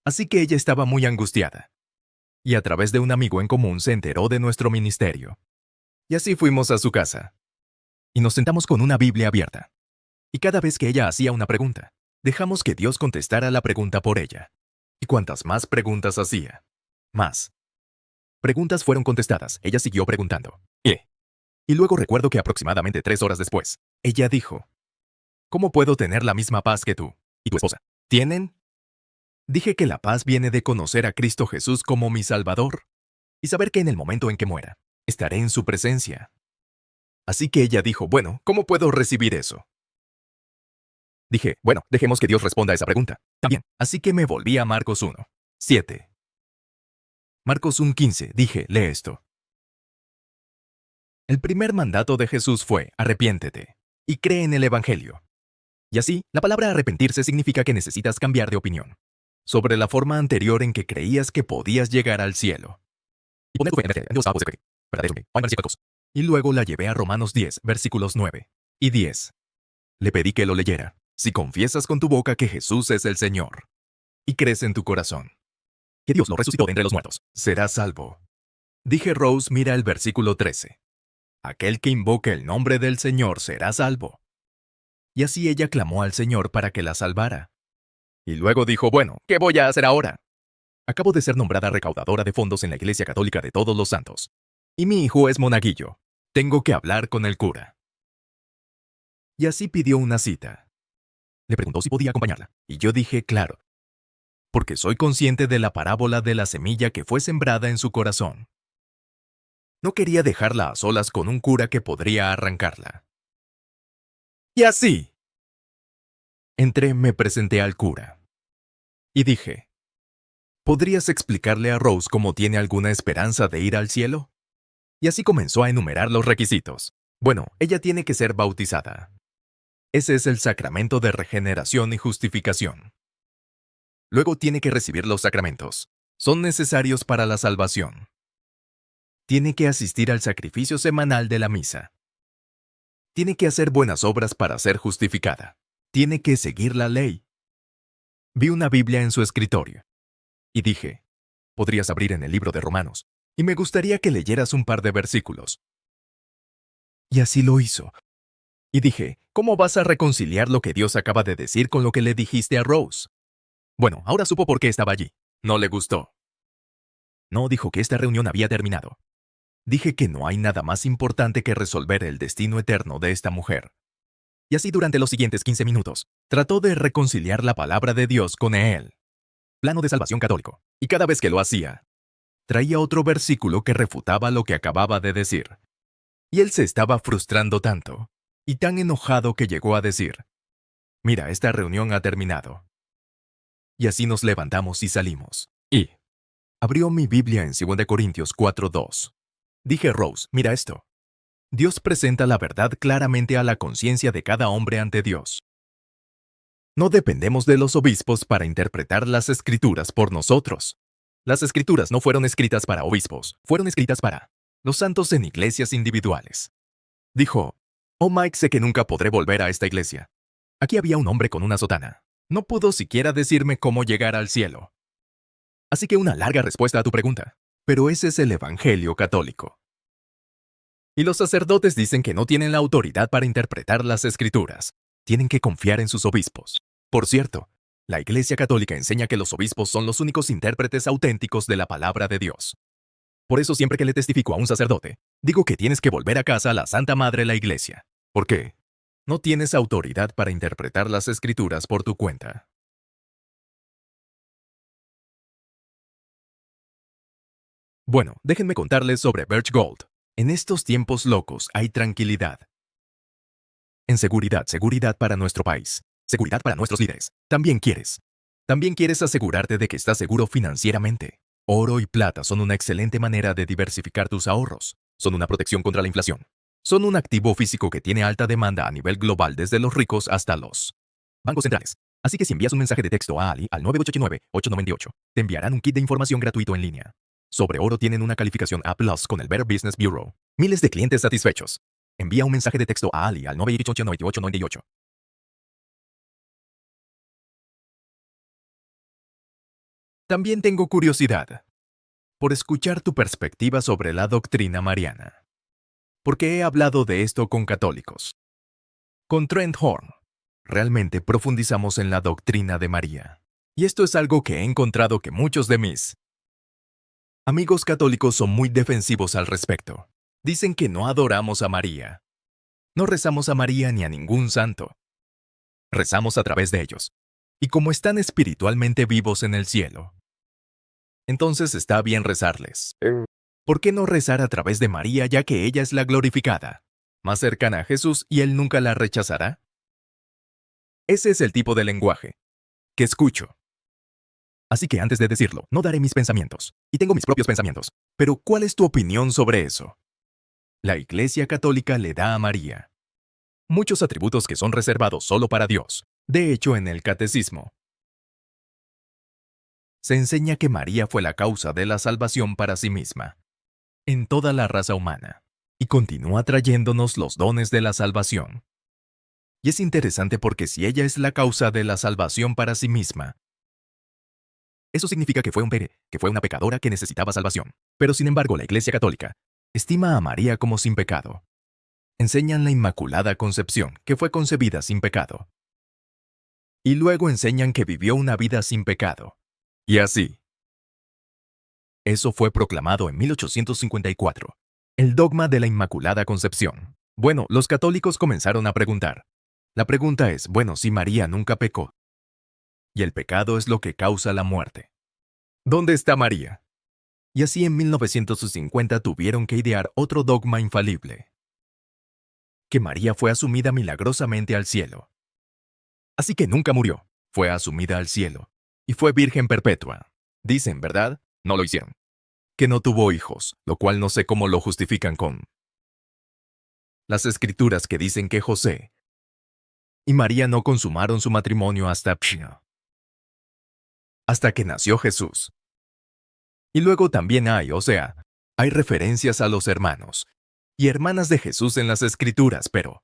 Así que ella estaba muy angustiada. Y a través de un amigo en común se enteró de nuestro ministerio. Y así fuimos a su casa. Y nos sentamos con una Biblia abierta. Y cada vez que ella hacía una pregunta, dejamos que Dios contestara la pregunta por ella. Y cuantas más preguntas hacía, más Preguntas fueron contestadas. Ella siguió preguntando. Y luego recuerdo que aproximadamente 3 horas después, ella dijo, ¿cómo puedo tener la misma paz que tú y tu esposa tienen? Dije que la paz viene de conocer a Cristo Jesús como mi Salvador y saber que en el momento en que muera, estaré en su presencia. Así que ella dijo, bueno, ¿cómo puedo recibir eso? Dije, bueno, dejemos que Dios responda a esa pregunta. También. Así que me volví a Marcos 1:7. Marcos 1:15, dije, lee esto. El primer mandato de Jesús fue, arrepiéntete y cree en el Evangelio. Y así, la palabra arrepentirse significa que necesitas cambiar de opinión sobre la forma anterior en que creías que podías llegar al cielo. Y poner tu fe en Dios, y luego la llevé a Romanos 10, versículos 9 y 10. Le pedí que lo leyera. Si confiesas con tu boca que Jesús es el Señor y crees en tu corazón que Dios lo resucitó de entre los muertos, serás salvo. Dije, Rose, mira el versículo 13. Aquel que invoque el nombre del Señor será salvo. Y así ella clamó al Señor para que la salvara. Y luego dijo, bueno, ¿qué voy a hacer ahora? Acabo de ser nombrada recaudadora de fondos en la Iglesia Católica de Todos los Santos. Y mi hijo es monaguillo. Tengo que hablar con el cura. Y así pidió una cita. Le preguntó si podía acompañarla. Y yo dije, claro. Porque soy consciente de la parábola de la semilla que fue sembrada en su corazón. No quería dejarla a solas con un cura que podría arrancarla. Y así. Entré, me presenté al cura. Y dije, ¿podrías explicarle a Rose cómo tiene alguna esperanza de ir al cielo? Y así comenzó a enumerar los requisitos. Bueno, ella tiene que ser bautizada. Ese es el sacramento de regeneración y justificación. Luego tiene que recibir los sacramentos. Son necesarios para la salvación. Tiene que asistir al sacrificio semanal de la misa. Tiene que hacer buenas obras para ser justificada. Tiene que seguir la ley. Vi una Biblia en su escritorio. Y dije, podrías abrir en el libro de Romanos, y me gustaría que leyeras un par de versículos. Y así lo hizo. Y dije, ¿cómo vas a reconciliar lo que Dios acaba de decir con lo que le dijiste a Rose? Bueno, ahora supo por qué estaba allí. No le gustó. No, dijo que esta reunión había terminado. Dije que no hay nada más importante que resolver el destino eterno de esta mujer. Y así durante los siguientes 15 minutos, trató de reconciliar la palabra de Dios con él. Plano de salvación católico. Y cada vez que lo hacía, traía otro versículo que refutaba lo que acababa de decir. Y él se estaba frustrando tanto, y tan enojado que llegó a decir, mira, esta reunión ha terminado. Y así nos levantamos y salimos. Y abrió mi Biblia en 2 Corintios 4:2. Dije, Rose, mira esto. Dios presenta la verdad claramente a la conciencia de cada hombre ante Dios. No dependemos de los obispos para interpretar las escrituras por nosotros. Las escrituras no fueron escritas para obispos, fueron escritas para los santos en iglesias individuales. Dijo, oh Mike, sé que nunca podré volver a esta iglesia. Aquí había un hombre con una sotana. No pudo siquiera decirme cómo llegar al cielo. Así que una larga respuesta a tu pregunta. Pero ese es el Evangelio católico. Y los sacerdotes dicen que no tienen la autoridad para interpretar las escrituras. Tienen que confiar en sus obispos. Por cierto, la Iglesia Católica enseña que los obispos son los únicos intérpretes auténticos de la palabra de Dios. Por eso siempre que le testifico a un sacerdote, digo que tienes que volver a casa a la Santa Madre la Iglesia. ¿Por qué? No tienes autoridad para interpretar las escrituras por tu cuenta. Bueno, déjenme contarles sobre Birch Gold. En estos tiempos locos hay tranquilidad. En seguridad para nuestro país. Seguridad para nuestros líderes. También quieres asegurarte de que estás seguro financieramente. Oro y plata son una excelente manera de diversificar tus ahorros. Son una protección contra la inflación. Son un activo físico que tiene alta demanda a nivel global desde los ricos hasta los bancos centrales. Así que si envías un mensaje de texto a Ali al 9889-898, te enviarán un kit de información gratuito en línea. Sobre oro tienen una calificación A+ con el Better Business Bureau. Miles de clientes satisfechos. Envía un mensaje de texto a Ali al 988-9898. También tengo curiosidad por escuchar tu perspectiva sobre la doctrina mariana. Porque he hablado de esto con católicos. Con Trent Horn, realmente profundizamos en la doctrina de María. Y esto es algo que he encontrado que muchos de mis Amigos católicos son muy defensivos al respecto. Dicen que no adoramos a María. No rezamos a María ni a ningún santo. Rezamos a través de ellos. Y como están espiritualmente vivos en el cielo, entonces está bien rezarles. ¿Por qué no rezar a través de María ya que ella es la glorificada, más cercana a Jesús y él nunca la rechazará? Ese es el tipo de lenguaje que escucho. Así que antes de decirlo, no daré mis pensamientos. Y tengo mis propios pensamientos. Pero ¿cuál es tu opinión sobre eso? La Iglesia Católica le da a María muchos atributos que son reservados solo para Dios. De hecho, en el Catecismo se enseña que María fue la causa de la salvación para sí misma, en toda la raza humana, y continúa trayéndonos los dones de la salvación. Y es interesante porque si ella es la causa de la salvación para sí misma, eso significa que fue una pecadora que necesitaba salvación. Pero sin embargo, la Iglesia Católica estima a María como sin pecado. Enseñan la Inmaculada Concepción, que fue concebida sin pecado. Y luego enseñan que vivió una vida sin pecado. Y así. Eso fue proclamado en 1854. El dogma de la Inmaculada Concepción. Bueno, los católicos comenzaron a preguntar. La pregunta es, bueno, si María nunca pecó, y el pecado es lo que causa la muerte, ¿dónde está María? Y así en 1950 tuvieron que idear otro dogma infalible. Que María fue asumida milagrosamente al cielo. Así que nunca murió, fue asumida al cielo. Y fue virgen perpetua. Dicen, ¿verdad? No lo hicieron. Que no tuvo hijos, lo cual no sé cómo lo justifican con las escrituras que dicen que José y María no consumaron su matrimonio hasta que nació Jesús. Y luego también hay referencias a los hermanos y hermanas de Jesús en las escrituras, pero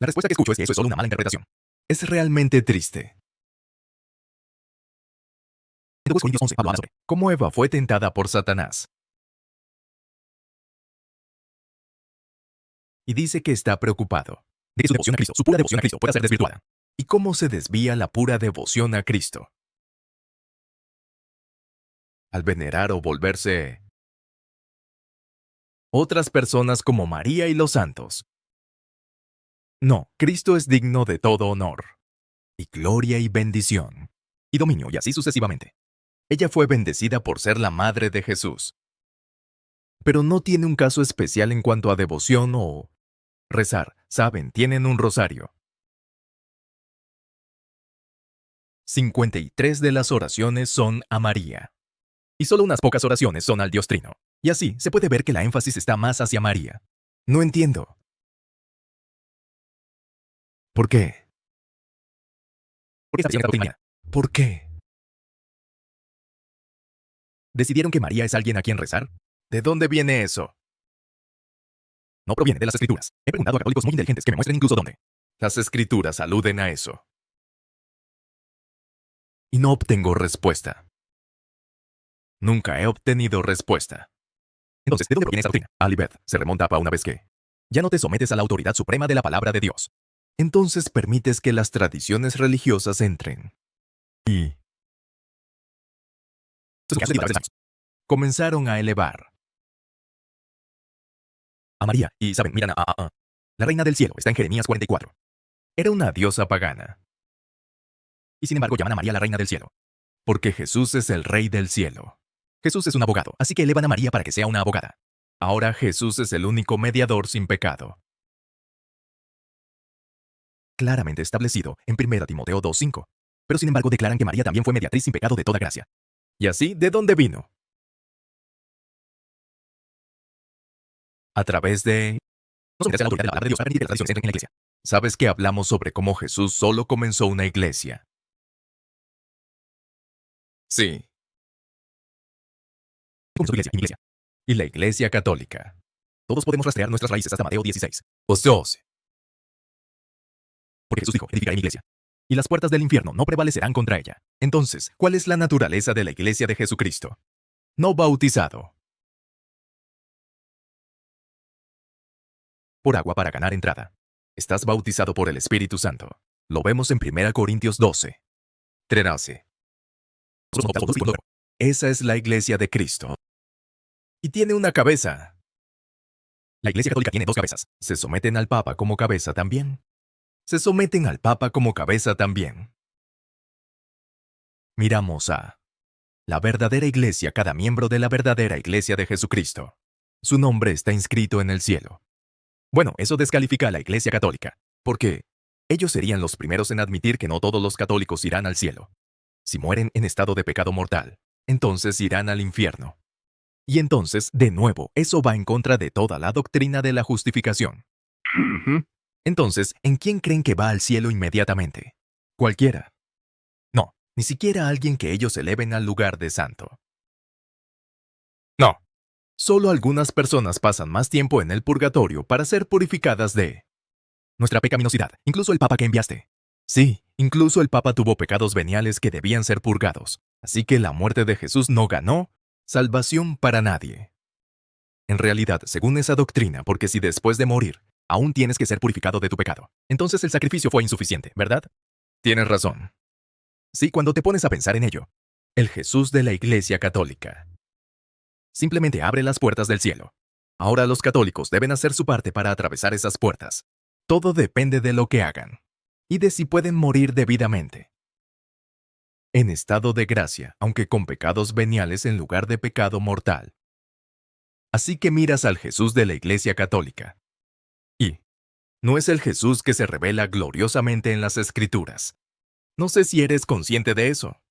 la respuesta que escucho es que eso es solo una mala interpretación. Es realmente triste. En 2 Corintios 11, Pablo habla sobre cómo Eva fue tentada por Satanás. Y dice que está preocupado de que su devoción a Cristo, su pura devoción a Cristo, pueda ser desvirtuada. ¿Y cómo se desvía la pura devoción a Cristo? Al venerar o volverse otras personas como María y los santos. No, Cristo es digno de todo honor, y gloria y bendición, y dominio, y así sucesivamente. Ella fue bendecida por ser la madre de Jesús. Pero no tiene un caso especial en cuanto a devoción o rezar. Saben, tienen un rosario. 53 de las oraciones son a María. Y solo unas pocas oraciones son al Dios Trino. Y así se puede ver que la énfasis está más hacia María. No entiendo. ¿Por qué? ¿Por qué esta visión católica? ¿Por qué? ¿Decidieron que María es alguien a quien rezar? ¿De dónde viene eso? No proviene de las escrituras. He preguntado a católicos muy inteligentes que me muestren incluso dónde. Las escrituras aluden a eso. Y no obtengo respuesta. Nunca he obtenido respuesta. Entonces, ¿de dónde proviene esa doctrina? Alibeth se remonta a una vez que ya no te sometes a la autoridad suprema de la palabra de Dios. Entonces permites que las tradiciones religiosas entren. Y comenzaron a elevar a María. Y saben, miran la reina del cielo está en Jeremías 44. Era una diosa pagana. Y sin embargo llaman a María la reina del cielo. Porque Jesús es el rey del cielo. Jesús es un abogado, así que elevan a María para que sea una abogada. Ahora Jesús es el único mediador sin pecado. Claramente establecido en 1 Timoteo 2:5. Pero sin embargo declaran que María también fue mediatriz sin pecado de toda gracia. ¿Y así de dónde vino? A través de no someterse a la autoridad de la palabra de Dios para permitir que las tradiciones entren en la iglesia. ¿Sabes que hablamos sobre cómo Jesús solo comenzó una iglesia? Sí. Comenzó su iglesia, mi iglesia. Y la iglesia católica. Todos podemos rastrear nuestras raíces hasta Mateo 16. O sea, porque Jesús dijo, edificaré mi iglesia. Y las puertas del infierno no prevalecerán contra ella. Entonces, ¿cuál es la naturaleza de la iglesia de Jesucristo? No bautizado. Por agua para ganar entrada. Estás bautizado por el Espíritu Santo. Lo vemos en 1 Corintios 12. 13. Esa es la iglesia de Cristo. y tiene una cabeza. La Iglesia Católica tiene dos cabezas. Se someten al Papa como cabeza también. Se someten al Papa como cabeza también. Miramos a la verdadera Iglesia, cada miembro de la verdadera Iglesia de Jesucristo. Su nombre está inscrito en el cielo. Bueno, eso descalifica a la Iglesia Católica, porque ellos serían los primeros en admitir que no todos los católicos irán al cielo. Si mueren en estado de pecado mortal, entonces irán al infierno. Y entonces, de nuevo, eso va en contra de toda la doctrina de la justificación. Entonces, ¿en quién creen que va al cielo inmediatamente? Cualquiera. No, ni siquiera alguien que ellos eleven al lugar de santo. No. Solo algunas personas pasan más tiempo en el purgatorio para ser purificadas de nuestra pecaminosidad, incluso el Papa que enviaste. Sí, incluso el Papa tuvo pecados veniales que debían ser purgados, así que la muerte de Jesús no ganó salvación para nadie. En realidad, según esa doctrina, porque si después de morir, aún tienes que ser purificado de tu pecado, entonces el sacrificio fue insuficiente, ¿verdad? Tienes razón. Sí, cuando te pones a pensar en ello, el Jesús de la Iglesia Católica simplemente abre las puertas del cielo. Ahora los católicos deben hacer su parte para atravesar esas puertas. Todo depende de lo que hagan y de si pueden morir debidamente. En estado de gracia, aunque con pecados veniales en lugar de pecado mortal. Así que miras al Jesús de la Iglesia Católica. Y no es el Jesús que se revela gloriosamente en las Escrituras. No sé si eres consciente de eso.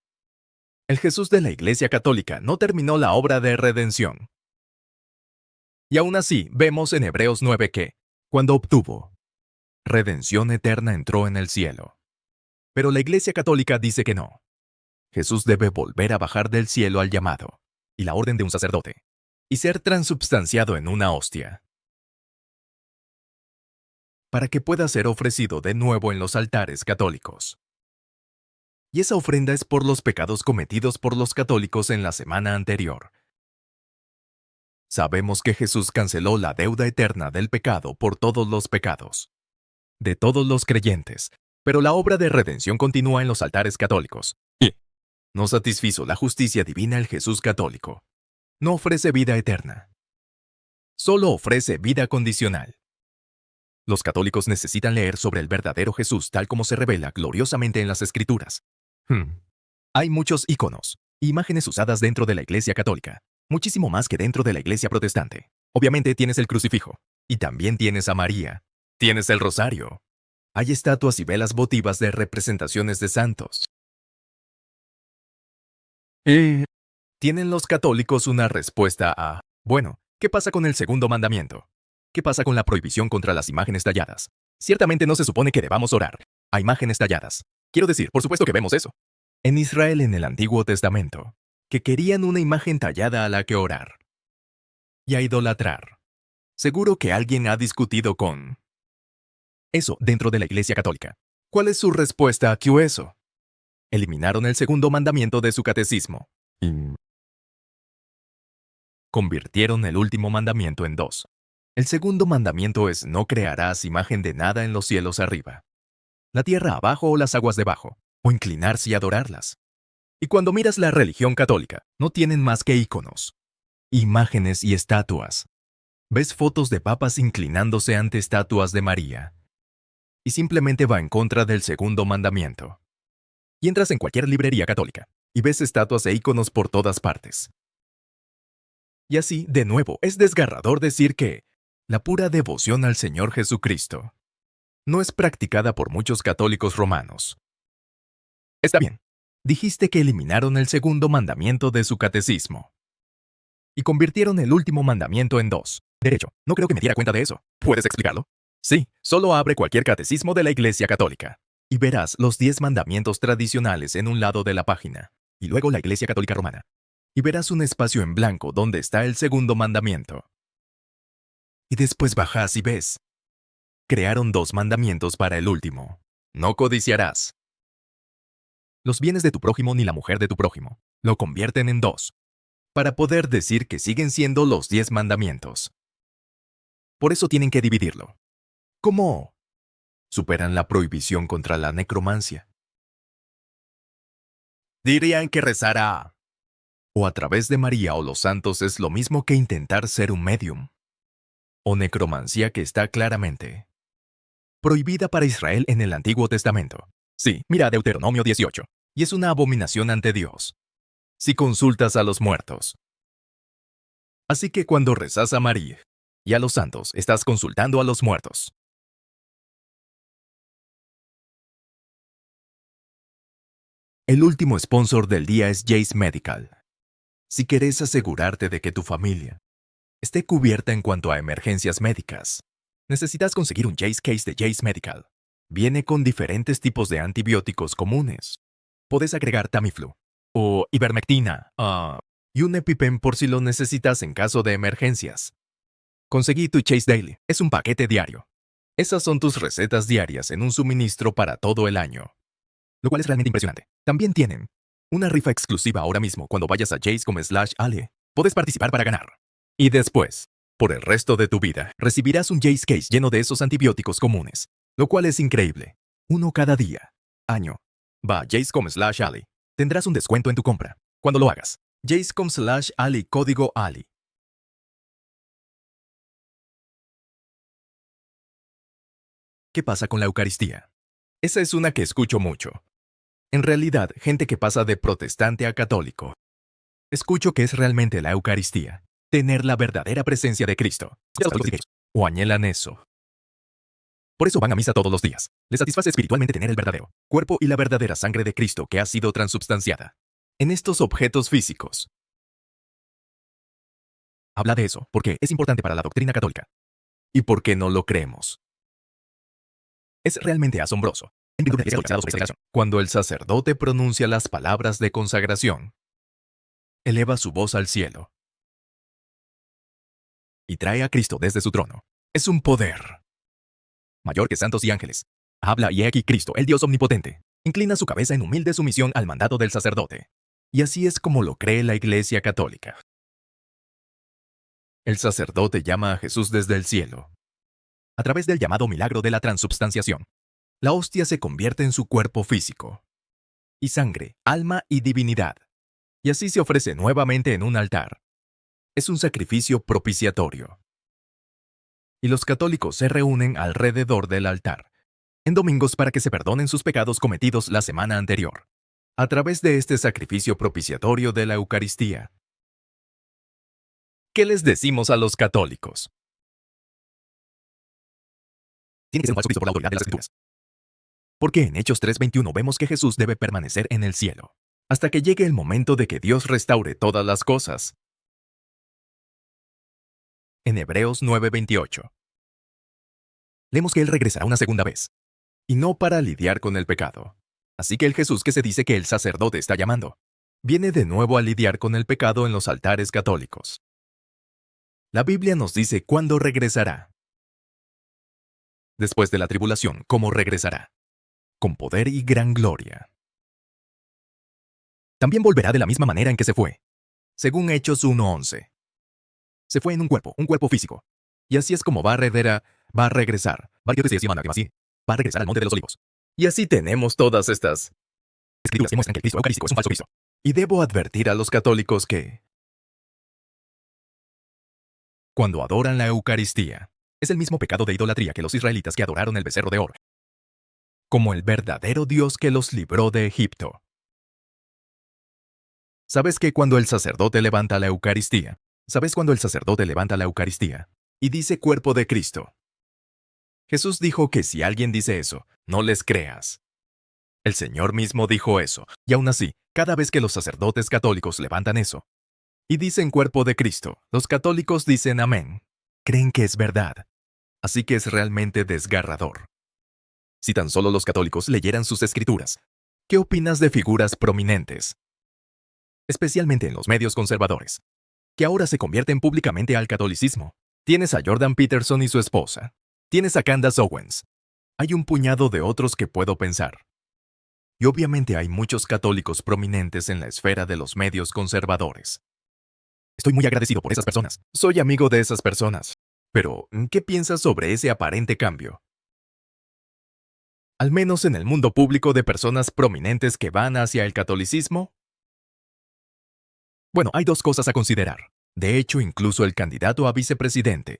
El Jesús de la Iglesia Católica no terminó la obra de redención. Y aún así, vemos en Hebreos 9 que, cuando obtuvo redención eterna, entró en el cielo. Pero la Iglesia Católica dice que no. Jesús debe volver a bajar del cielo al llamado y la orden de un sacerdote, y ser transubstanciado en una hostia, para que pueda ser ofrecido de nuevo en los altares católicos. Y esa ofrenda es por los pecados cometidos por los católicos en la semana anterior. Sabemos que Jesús canceló la deuda eterna del pecado por todos los pecados, de todos los creyentes, pero la obra de redención continúa en los altares católicos. Y no satisfizo la justicia divina el Jesús católico. No ofrece vida eterna. Solo ofrece vida condicional. Los católicos necesitan leer sobre el verdadero Jesús tal como se revela gloriosamente en las Escrituras. Hay muchos íconos, imágenes usadas dentro de la Iglesia Católica, muchísimo más que dentro de la Iglesia Protestante. Obviamente tienes el crucifijo, y también tienes a María. Tienes el rosario. Hay estatuas y velas votivas de representaciones de santos. ¿Tienen los católicos una respuesta a, bueno, qué pasa con el segundo mandamiento? ¿Qué pasa con la prohibición contra las imágenes talladas? Ciertamente no se supone que debamos orar a imágenes talladas. Quiero decir, por supuesto que vemos eso. En Israel en el Antiguo Testamento, que querían una imagen tallada a la que orar y a idolatrar. Seguro que alguien ha discutido con eso dentro de la Iglesia Católica. ¿Cuál es su respuesta a eso? Eliminaron el segundo mandamiento de su catecismo. Y convirtieron el último mandamiento en dos. El segundo mandamiento es: no crearás imagen de nada en los cielos arriba, la tierra abajo o las aguas debajo, o inclinarse y adorarlas. Y cuando miras la religión católica, no tienen más que íconos, imágenes y estatuas. Ves fotos de papas inclinándose ante estatuas de María. Y simplemente va en contra del segundo mandamiento. Y entras en cualquier librería católica, y ves estatuas e íconos por todas partes. Y así, de nuevo, es desgarrador decir que la pura devoción al Señor Jesucristo no es practicada por muchos católicos romanos. Está bien, dijiste que eliminaron el segundo mandamiento de su catecismo y convirtieron el último mandamiento en dos. Derecho, no creo que me diera cuenta de eso. ¿Puedes explicarlo? Sí, solo abre cualquier catecismo de la Iglesia Católica y verás los 10 mandamientos tradicionales en un lado de la página, y luego la Iglesia Católica Romana. Y verás un espacio en blanco donde está el segundo mandamiento. Y después bajas y ves. Crearon 2 mandamientos para el último. No codiciarás los bienes de tu prójimo ni la mujer de tu prójimo. Lo convierten en 2, para poder decir que siguen siendo los 10 mandamientos. Por eso tienen que dividirlo. ¿Cómo? Superan la prohibición contra la necromancia. Dirían que rezar a o a través de María o los santos es lo mismo que intentar ser un medium o necromancia que está claramente prohibida para Israel en el Antiguo Testamento. Sí, mira Deuteronomio 18. Y es una abominación ante Dios si consultas a los muertos. Así que cuando rezas a María y a los santos, estás consultando a los muertos. El último sponsor del día es Jase Medical. Si quieres asegurarte de que tu familia esté cubierta en cuanto a emergencias médicas, necesitas conseguir un Jase Case de Jase Medical. Viene con diferentes tipos de antibióticos comunes. Puedes agregar Tamiflu o ivermectina y un EpiPen por si lo necesitas en caso de emergencias. Conseguí tu Chase Daily. Es un paquete diario. Esas son tus recetas diarias en un suministro para todo el año, lo cual es realmente impresionante. También tienen una rifa exclusiva ahora mismo cuando vayas a Jace.com/Ale. Puedes participar para ganar. Y después, por el resto de tu vida, recibirás un Jace Case lleno de esos antibióticos comunes, lo cual es increíble. Uno cada día, año. Va a Jace.com/Ale. Tendrás un descuento en tu compra cuando lo hagas. Jace.com/Ali, código Ali. ¿Qué pasa con la Eucaristía? Esa es una que escucho mucho. En realidad, gente que pasa de protestante a católico. Escucho que es realmente la Eucaristía, tener la verdadera presencia de Cristo. O anhelan eso. Por eso van a misa todos los días. Les satisface espiritualmente tener el verdadero cuerpo y la verdadera sangre de Cristo que ha sido transubstanciada en estos objetos físicos. Habla de eso porque es importante para la doctrina católica. ¿Y por qué no lo creemos? Es realmente asombroso. Cuando el sacerdote pronuncia las palabras de consagración, eleva su voz al cielo y trae a Cristo desde su trono. Es un poder mayor que santos y ángeles. Habla y he aquí Cristo, el Dios omnipotente, inclina su cabeza en humilde sumisión al mandato del sacerdote. Y así es como lo cree la Iglesia Católica. El sacerdote llama a Jesús desde el cielo, a través del llamado milagro de la transubstanciación. La hostia se convierte en su cuerpo físico, y sangre, alma y divinidad. Y así se ofrece nuevamente en un altar. Es un sacrificio propiciatorio. Y los católicos se reúnen alrededor del altar, en domingos para que se perdonen sus pecados cometidos la semana anterior, a través de este sacrificio propiciatorio de la Eucaristía. ¿Qué les decimos a los católicos? Tiene que ser un falso Cristo por la autoridad de las Escrituras. Porque en Hechos 3:21 vemos que Jesús debe permanecer en el cielo, hasta que llegue el momento de que Dios restaure todas las cosas. En Hebreos 9:28. Leemos que Él regresará una segunda vez, y no para lidiar con el pecado. Así que el Jesús que se dice que el sacerdote está llamando, viene de nuevo a lidiar con el pecado en los altares católicos. La Biblia nos dice cuándo regresará. Después de la tribulación, ¿cómo regresará? Con poder y gran gloria. También volverá de la misma manera en que se fue. Según Hechos 1:11. Se fue en un cuerpo físico. Y así es como va a regresar. Va a regresar al monte de los olivos. Y así tenemos todas estas escrituras que muestran que el Cristo eucarístico es un falso Cristo. Y debo advertir a los católicos que, cuando adoran la Eucaristía, es el mismo pecado de idolatría que los israelitas que adoraron el becerro de oro, como el verdadero Dios que los libró de Egipto. ¿Sabes que cuando el sacerdote levanta la Eucaristía? ¿Sabes cuando el sacerdote levanta la Eucaristía y dice cuerpo de Cristo? Jesús dijo que si alguien dice eso, no les creas. El Señor mismo dijo eso, y aún así, cada vez que los sacerdotes católicos levantan eso y dicen cuerpo de Cristo, los católicos dicen amén. Creen que es verdad. Así que es realmente desgarrador. Si tan solo los católicos leyeran sus escrituras, ¿qué opinas de figuras prominentes? Especialmente en los medios conservadores, que ahora se convierten públicamente al catolicismo. Tienes a Jordan Peterson y su esposa. Tienes a Candace Owens. Hay un puñado de otros que puedo pensar. Y obviamente hay muchos católicos prominentes en la esfera de los medios conservadores. Estoy muy agradecido por esas personas. Soy amigo de esas personas. Pero, ¿qué piensas sobre ese aparente cambio? Al menos en el mundo público de personas prominentes que van hacia el catolicismo. Bueno, hay dos cosas a considerar. De hecho, incluso el candidato a vicepresidente,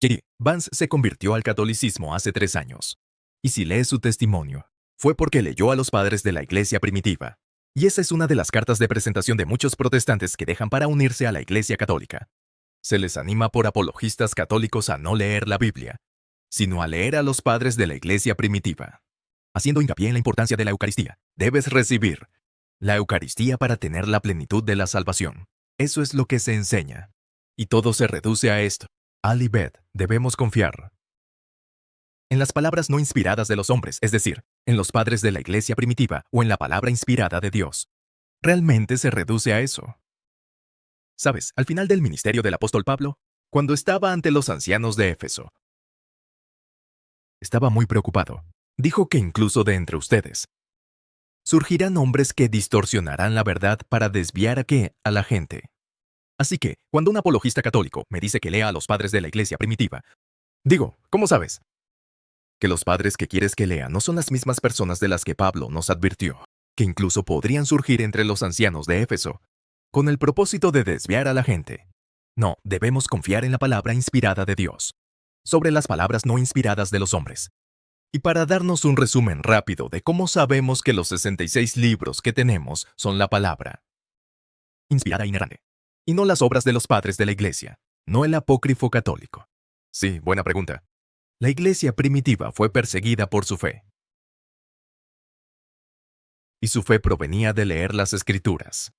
J.D. Vance, se convirtió al catolicismo hace 3 años. Y si lees su testimonio, fue porque leyó a los padres de la iglesia primitiva. Y esa es una de las cartas de presentación de muchos protestantes que dejan para unirse a la iglesia católica. Se les anima por apologistas católicos a no leer la Biblia, sino a leer a los padres de la iglesia primitiva. Haciendo hincapié en la importancia de la Eucaristía, debes recibir la Eucaristía para tener la plenitud de la salvación. Eso es lo que se enseña. Y todo se reduce a esto. Al y Bet, debemos confiar en las palabras no inspiradas de los hombres, es decir, en los padres de la iglesia primitiva o en la palabra inspirada de Dios. Realmente se reduce a eso. ¿Sabes? Al final del ministerio del apóstol Pablo, cuando estaba ante los ancianos de Éfeso, estaba muy preocupado. Dijo que incluso de entre ustedes surgirán hombres que distorsionarán la verdad para desviar a la gente. Así que, cuando un apologista católico me dice que lea a los padres de la iglesia primitiva, digo, ¿cómo sabes? Que los padres que quieres que lea no son las mismas personas de las que Pablo nos advirtió, que incluso podrían surgir entre los ancianos de Éfeso, con el propósito de desviar a la gente. No, debemos confiar en la palabra inspirada de Dios, sobre las palabras no inspiradas de los hombres. Y para darnos un resumen rápido de cómo sabemos que los 66 libros que tenemos son la palabra inspirada e inerrante, y no las obras de los padres de la iglesia, no el apócrifo católico. Sí, buena pregunta. La iglesia primitiva fue perseguida por su fe. Y su fe provenía de leer las escrituras.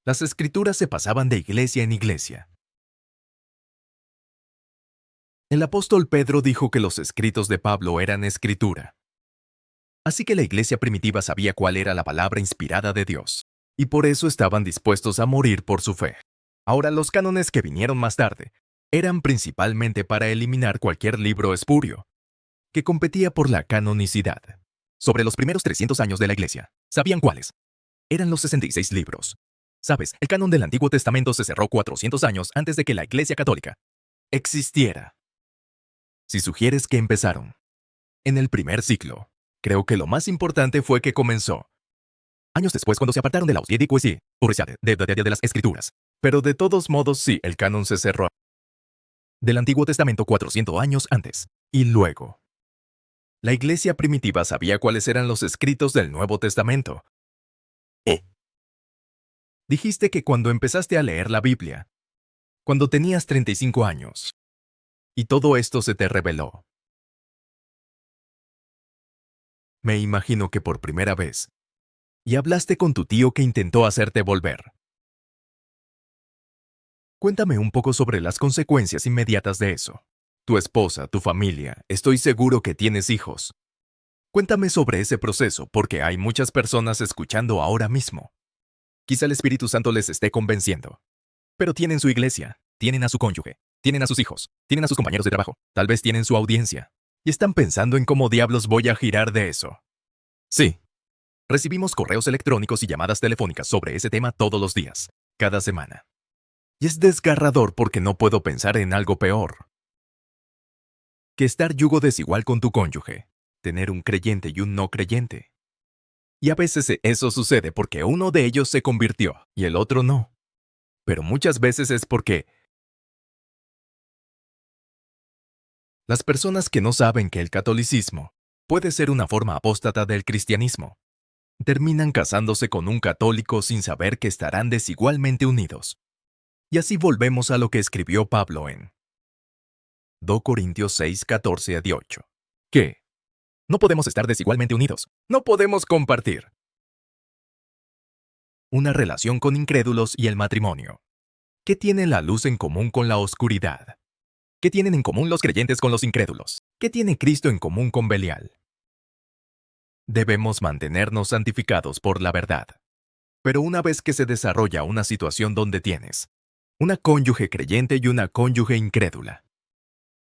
Las escrituras se pasaban de iglesia en iglesia. El apóstol Pedro dijo que los escritos de Pablo eran escritura. Así que la iglesia primitiva sabía cuál era la palabra inspirada de Dios, y por eso estaban dispuestos a morir por su fe. Ahora, los cánones que vinieron más tarde eran principalmente para eliminar cualquier libro espurio, que competía por la canonicidad. Sobre los primeros 300 años de la iglesia, ¿sabían cuáles? Eran los 66 libros. ¿Sabes? El canon del Antiguo Testamento se cerró 400 años antes de que la iglesia católica existiera. Si sugieres que empezaron en el primer siglo, creo que lo más importante fue que comenzó años después, cuando se apartaron de la de las escrituras. Pero de todos modos, sí, el canon se cerró del Antiguo Testamento 400 años antes. Y luego, la iglesia primitiva sabía cuáles eran los escritos del Nuevo Testamento. Dijiste que cuando empezaste a leer la Biblia, cuando tenías 35 años, y todo esto se te reveló. Me imagino que por primera vez, y hablaste con tu tío que intentó hacerte volver. Cuéntame un poco sobre las consecuencias inmediatas de eso. Tu esposa, tu familia, estoy seguro que tienes hijos. Cuéntame sobre ese proceso, porque hay muchas personas escuchando ahora mismo. Quizá el Espíritu Santo les esté convenciendo. Pero tienen su iglesia, tienen a su cónyuge, tienen a sus hijos, tienen a sus compañeros de trabajo, tal vez tienen su audiencia. Y están pensando en cómo diablos voy a girar de eso. Sí. Recibimos correos electrónicos y llamadas telefónicas sobre ese tema todos los días, cada semana. Y es desgarrador porque no puedo pensar en algo peor que estar yugo desigual con tu cónyuge, tener un creyente y un no creyente. Y a veces eso sucede porque uno de ellos se convirtió y el otro no. Pero muchas veces es porque las personas que no saben que el catolicismo puede ser una forma apóstata del cristianismo terminan casándose con un católico sin saber que estarán desigualmente unidos. Y así volvemos a lo que escribió Pablo en 2 Corintios 6, 14 a 18. ¿Qué? No podemos estar desigualmente unidos. No podemos compartir una relación con incrédulos y el matrimonio. ¿Qué tiene la luz en común con la oscuridad? ¿Qué tienen en común los creyentes con los incrédulos? ¿Qué tiene Cristo en común con Belial? Debemos mantenernos santificados por la verdad. Pero una vez que se desarrolla una situación donde tienes una cónyuge creyente y una cónyuge incrédula,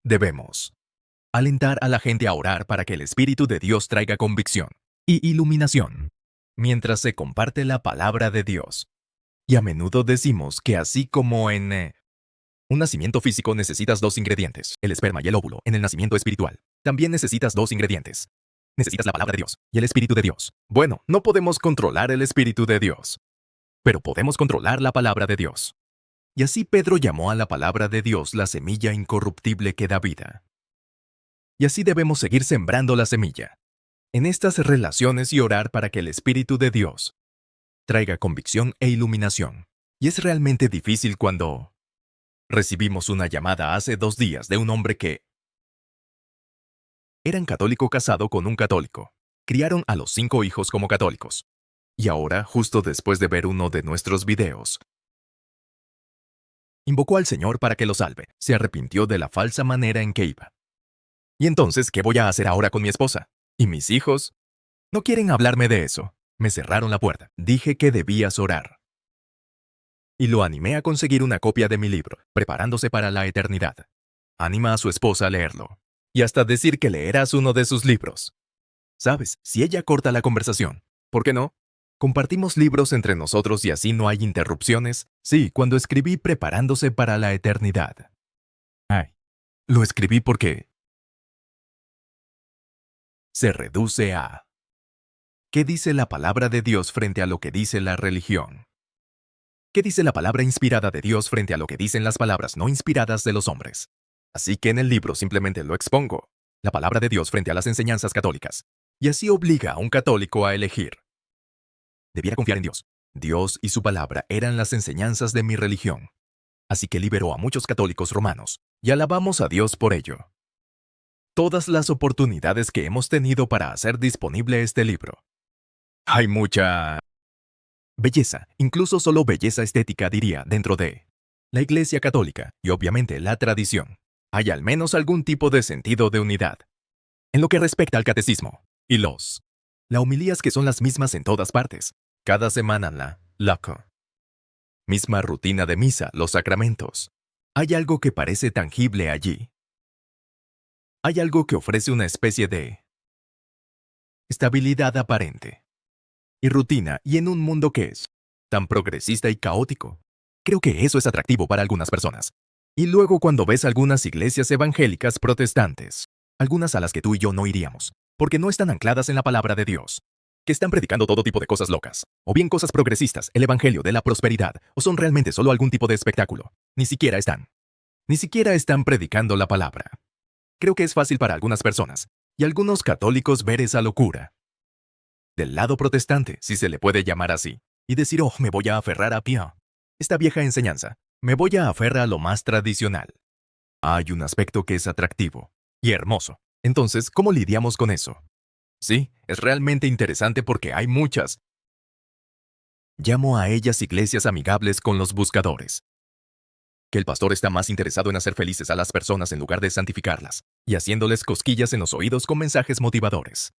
debemos alentar a la gente a orar para que el Espíritu de Dios traiga convicción y iluminación mientras se comparte la palabra de Dios. Y a menudo decimos que así como en un nacimiento físico necesitas 2 ingredientes, el esperma y el óvulo. En el nacimiento espiritual, también necesitas 2 ingredientes. Necesitas la palabra de Dios y el Espíritu de Dios. Bueno, no podemos controlar el Espíritu de Dios. pero podemos controlar la palabra de Dios. Y así Pedro llamó a la palabra de Dios la semilla incorruptible que da vida. Y así debemos seguir sembrando la semilla en estas relaciones y orar para que el Espíritu de Dios traiga convicción e iluminación. Y es realmente difícil cuando recibimos una llamada hace 2 días de un hombre que era un católico casado con un católico. Criaron a los 5 hijos como católicos. Y ahora, justo después de ver uno de nuestros videos, invocó al Señor para que lo salve. Se arrepintió de la falsa manera en que iba. ¿Y entonces qué voy a hacer ahora con mi esposa? ¿Y mis hijos? No quieren hablarme de eso. Me cerraron la puerta. Dije que debías orar. Y lo animé a conseguir una copia de mi libro, Preparándose para la Eternidad. Anima a su esposa a leerlo. Y hasta decir que leerás uno de sus libros. ¿Sabes? Si ella corta la conversación, ¿por qué no? Compartimos libros entre nosotros y así no hay interrupciones. Sí, cuando escribí Preparándose para la Eternidad. Ay, lo escribí porque se reduce a ¿qué dice la palabra de Dios frente a lo que dice la religión? ¿Qué dice la palabra inspirada de Dios frente a lo que dicen las palabras no inspiradas de los hombres? Así que en el libro simplemente lo expongo, la palabra de Dios frente a las enseñanzas católicas. Y así obliga a un católico a elegir. Debiera confiar en Dios. Dios y su palabra eran las enseñanzas de mi religión. Así que liberó a muchos católicos romanos, y alabamos a Dios por ello. Todas las oportunidades que hemos tenido para hacer disponible este libro. Hay mucha belleza, incluso solo belleza estética diría, dentro de la Iglesia Católica y obviamente la tradición. Hay al menos algún tipo de sentido de unidad. En lo que respecta al catecismo y la homilías que son las mismas en todas partes. Cada semana la misma rutina de misa, los sacramentos. Hay algo que parece tangible allí. Hay algo que ofrece una especie de estabilidad aparente y rutina, y en un mundo que es tan progresista y caótico. Creo que eso es atractivo para algunas personas. Y luego cuando ves algunas iglesias evangélicas protestantes, algunas a las que tú y yo no iríamos, porque no están ancladas en la palabra de Dios, que están predicando todo tipo de cosas locas, o bien cosas progresistas, el evangelio de la prosperidad, o son realmente solo algún tipo de espectáculo. Ni siquiera están predicando la palabra. Creo que es fácil para algunas personas, y algunos católicos ver esa locura del lado protestante, si se le puede llamar así, y decir, oh, me voy a aferrar a Pío. Esta vieja enseñanza, me voy a aferrar a lo más tradicional. Hay un aspecto que es atractivo y hermoso. Entonces, ¿cómo lidiamos con eso? Sí, es realmente interesante porque hay muchas. Llamo a ellas iglesias amigables con los buscadores. Que el pastor está más interesado en hacer felices a las personas en lugar de santificarlas, y haciéndoles cosquillas en los oídos con mensajes motivadores.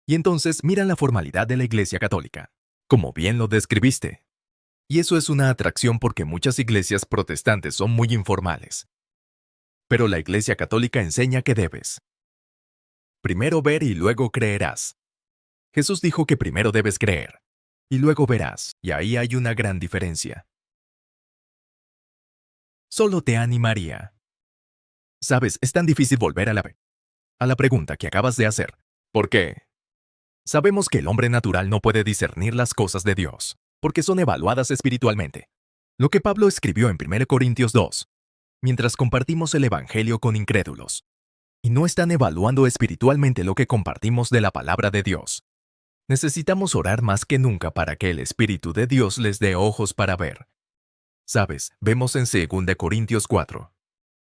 Y entonces miran la formalidad de la Iglesia Católica, como bien lo describiste. Y eso es una atracción porque muchas iglesias protestantes son muy informales. Pero la Iglesia Católica enseña que debes primero ver y luego creerás. Jesús dijo que primero debes creer, y luego verás, y ahí hay una gran diferencia. Solo te animaría. Sabes, es tan difícil volver a la pregunta que acabas de hacer. ¿Por qué? Sabemos que el hombre natural no puede discernir las cosas de Dios, porque son evaluadas espiritualmente. Lo que Pablo escribió en 1 Corintios 2, mientras compartimos el Evangelio con incrédulos, y no están evaluando espiritualmente lo que compartimos de la palabra de Dios. Necesitamos orar más que nunca para que el Espíritu de Dios les dé ojos para ver. Sabes, vemos en 2 Corintios 4,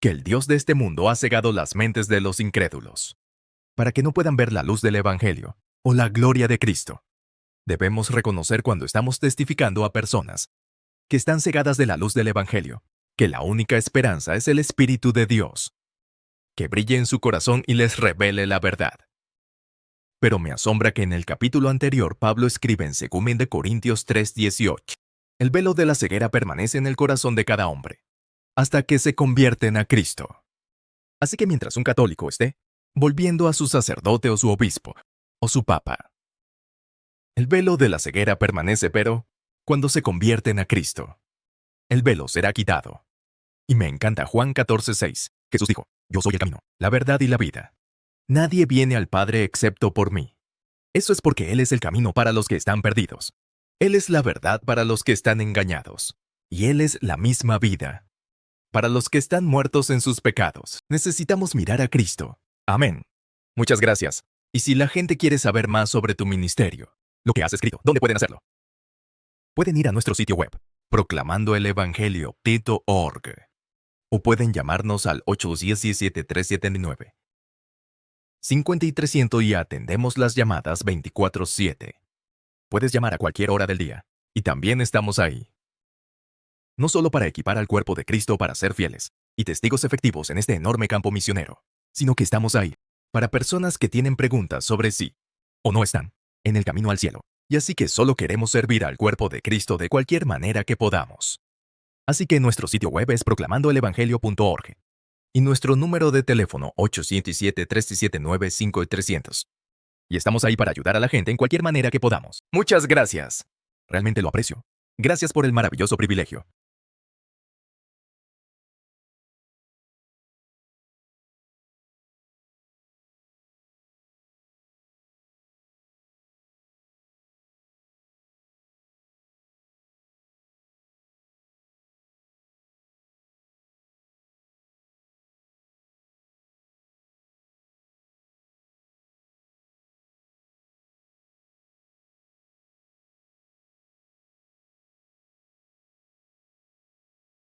que el Dios de este mundo ha cegado las mentes de los incrédulos, para que no puedan ver la luz del Evangelio o la gloria de Cristo. Debemos reconocer cuando estamos testificando a personas que están cegadas de la luz del Evangelio, que la única esperanza es el Espíritu de Dios, que brille en su corazón y les revele la verdad. Pero me asombra que en el capítulo anterior Pablo escribe en 2 Corintios 3:18, el velo de la ceguera permanece en el corazón de cada hombre, hasta que se convierten a Cristo. Así que mientras un católico esté volviendo a su sacerdote o su obispo, o su papa, el velo de la ceguera permanece, pero cuando se convierten a Cristo, el velo será quitado. Y me encanta Juan 14:6. Jesús dijo, yo soy el camino, la verdad y la vida. Nadie viene al Padre excepto por mí. Eso es porque Él es el camino para los que están perdidos. Él es la verdad para los que están engañados, y Él es la misma vida. Para los que están muertos en sus pecados, necesitamos mirar a Cristo. Amén. Muchas gracias. Y si la gente quiere saber más sobre tu ministerio, lo que has escrito, ¿dónde pueden hacerlo? Pueden ir a nuestro sitio web, proclamandoelevangelio.org, o pueden llamarnos al 817-379. 5300 y atendemos las llamadas 24/7. Puedes llamar a cualquier hora del día, y también estamos ahí. No solo para equipar al cuerpo de Cristo para ser fieles y testigos efectivos en este enorme campo misionero, sino que estamos ahí para personas que tienen preguntas sobre sí o no están en el camino al cielo, y así que solo queremos servir al cuerpo de Cristo de cualquier manera que podamos. Así que nuestro sitio web es proclamandoelevangelio.org y nuestro número de teléfono 807-379-5300. Y estamos ahí para ayudar a la gente en cualquier manera que podamos. Muchas gracias. Realmente lo aprecio. Gracias por el maravilloso privilegio.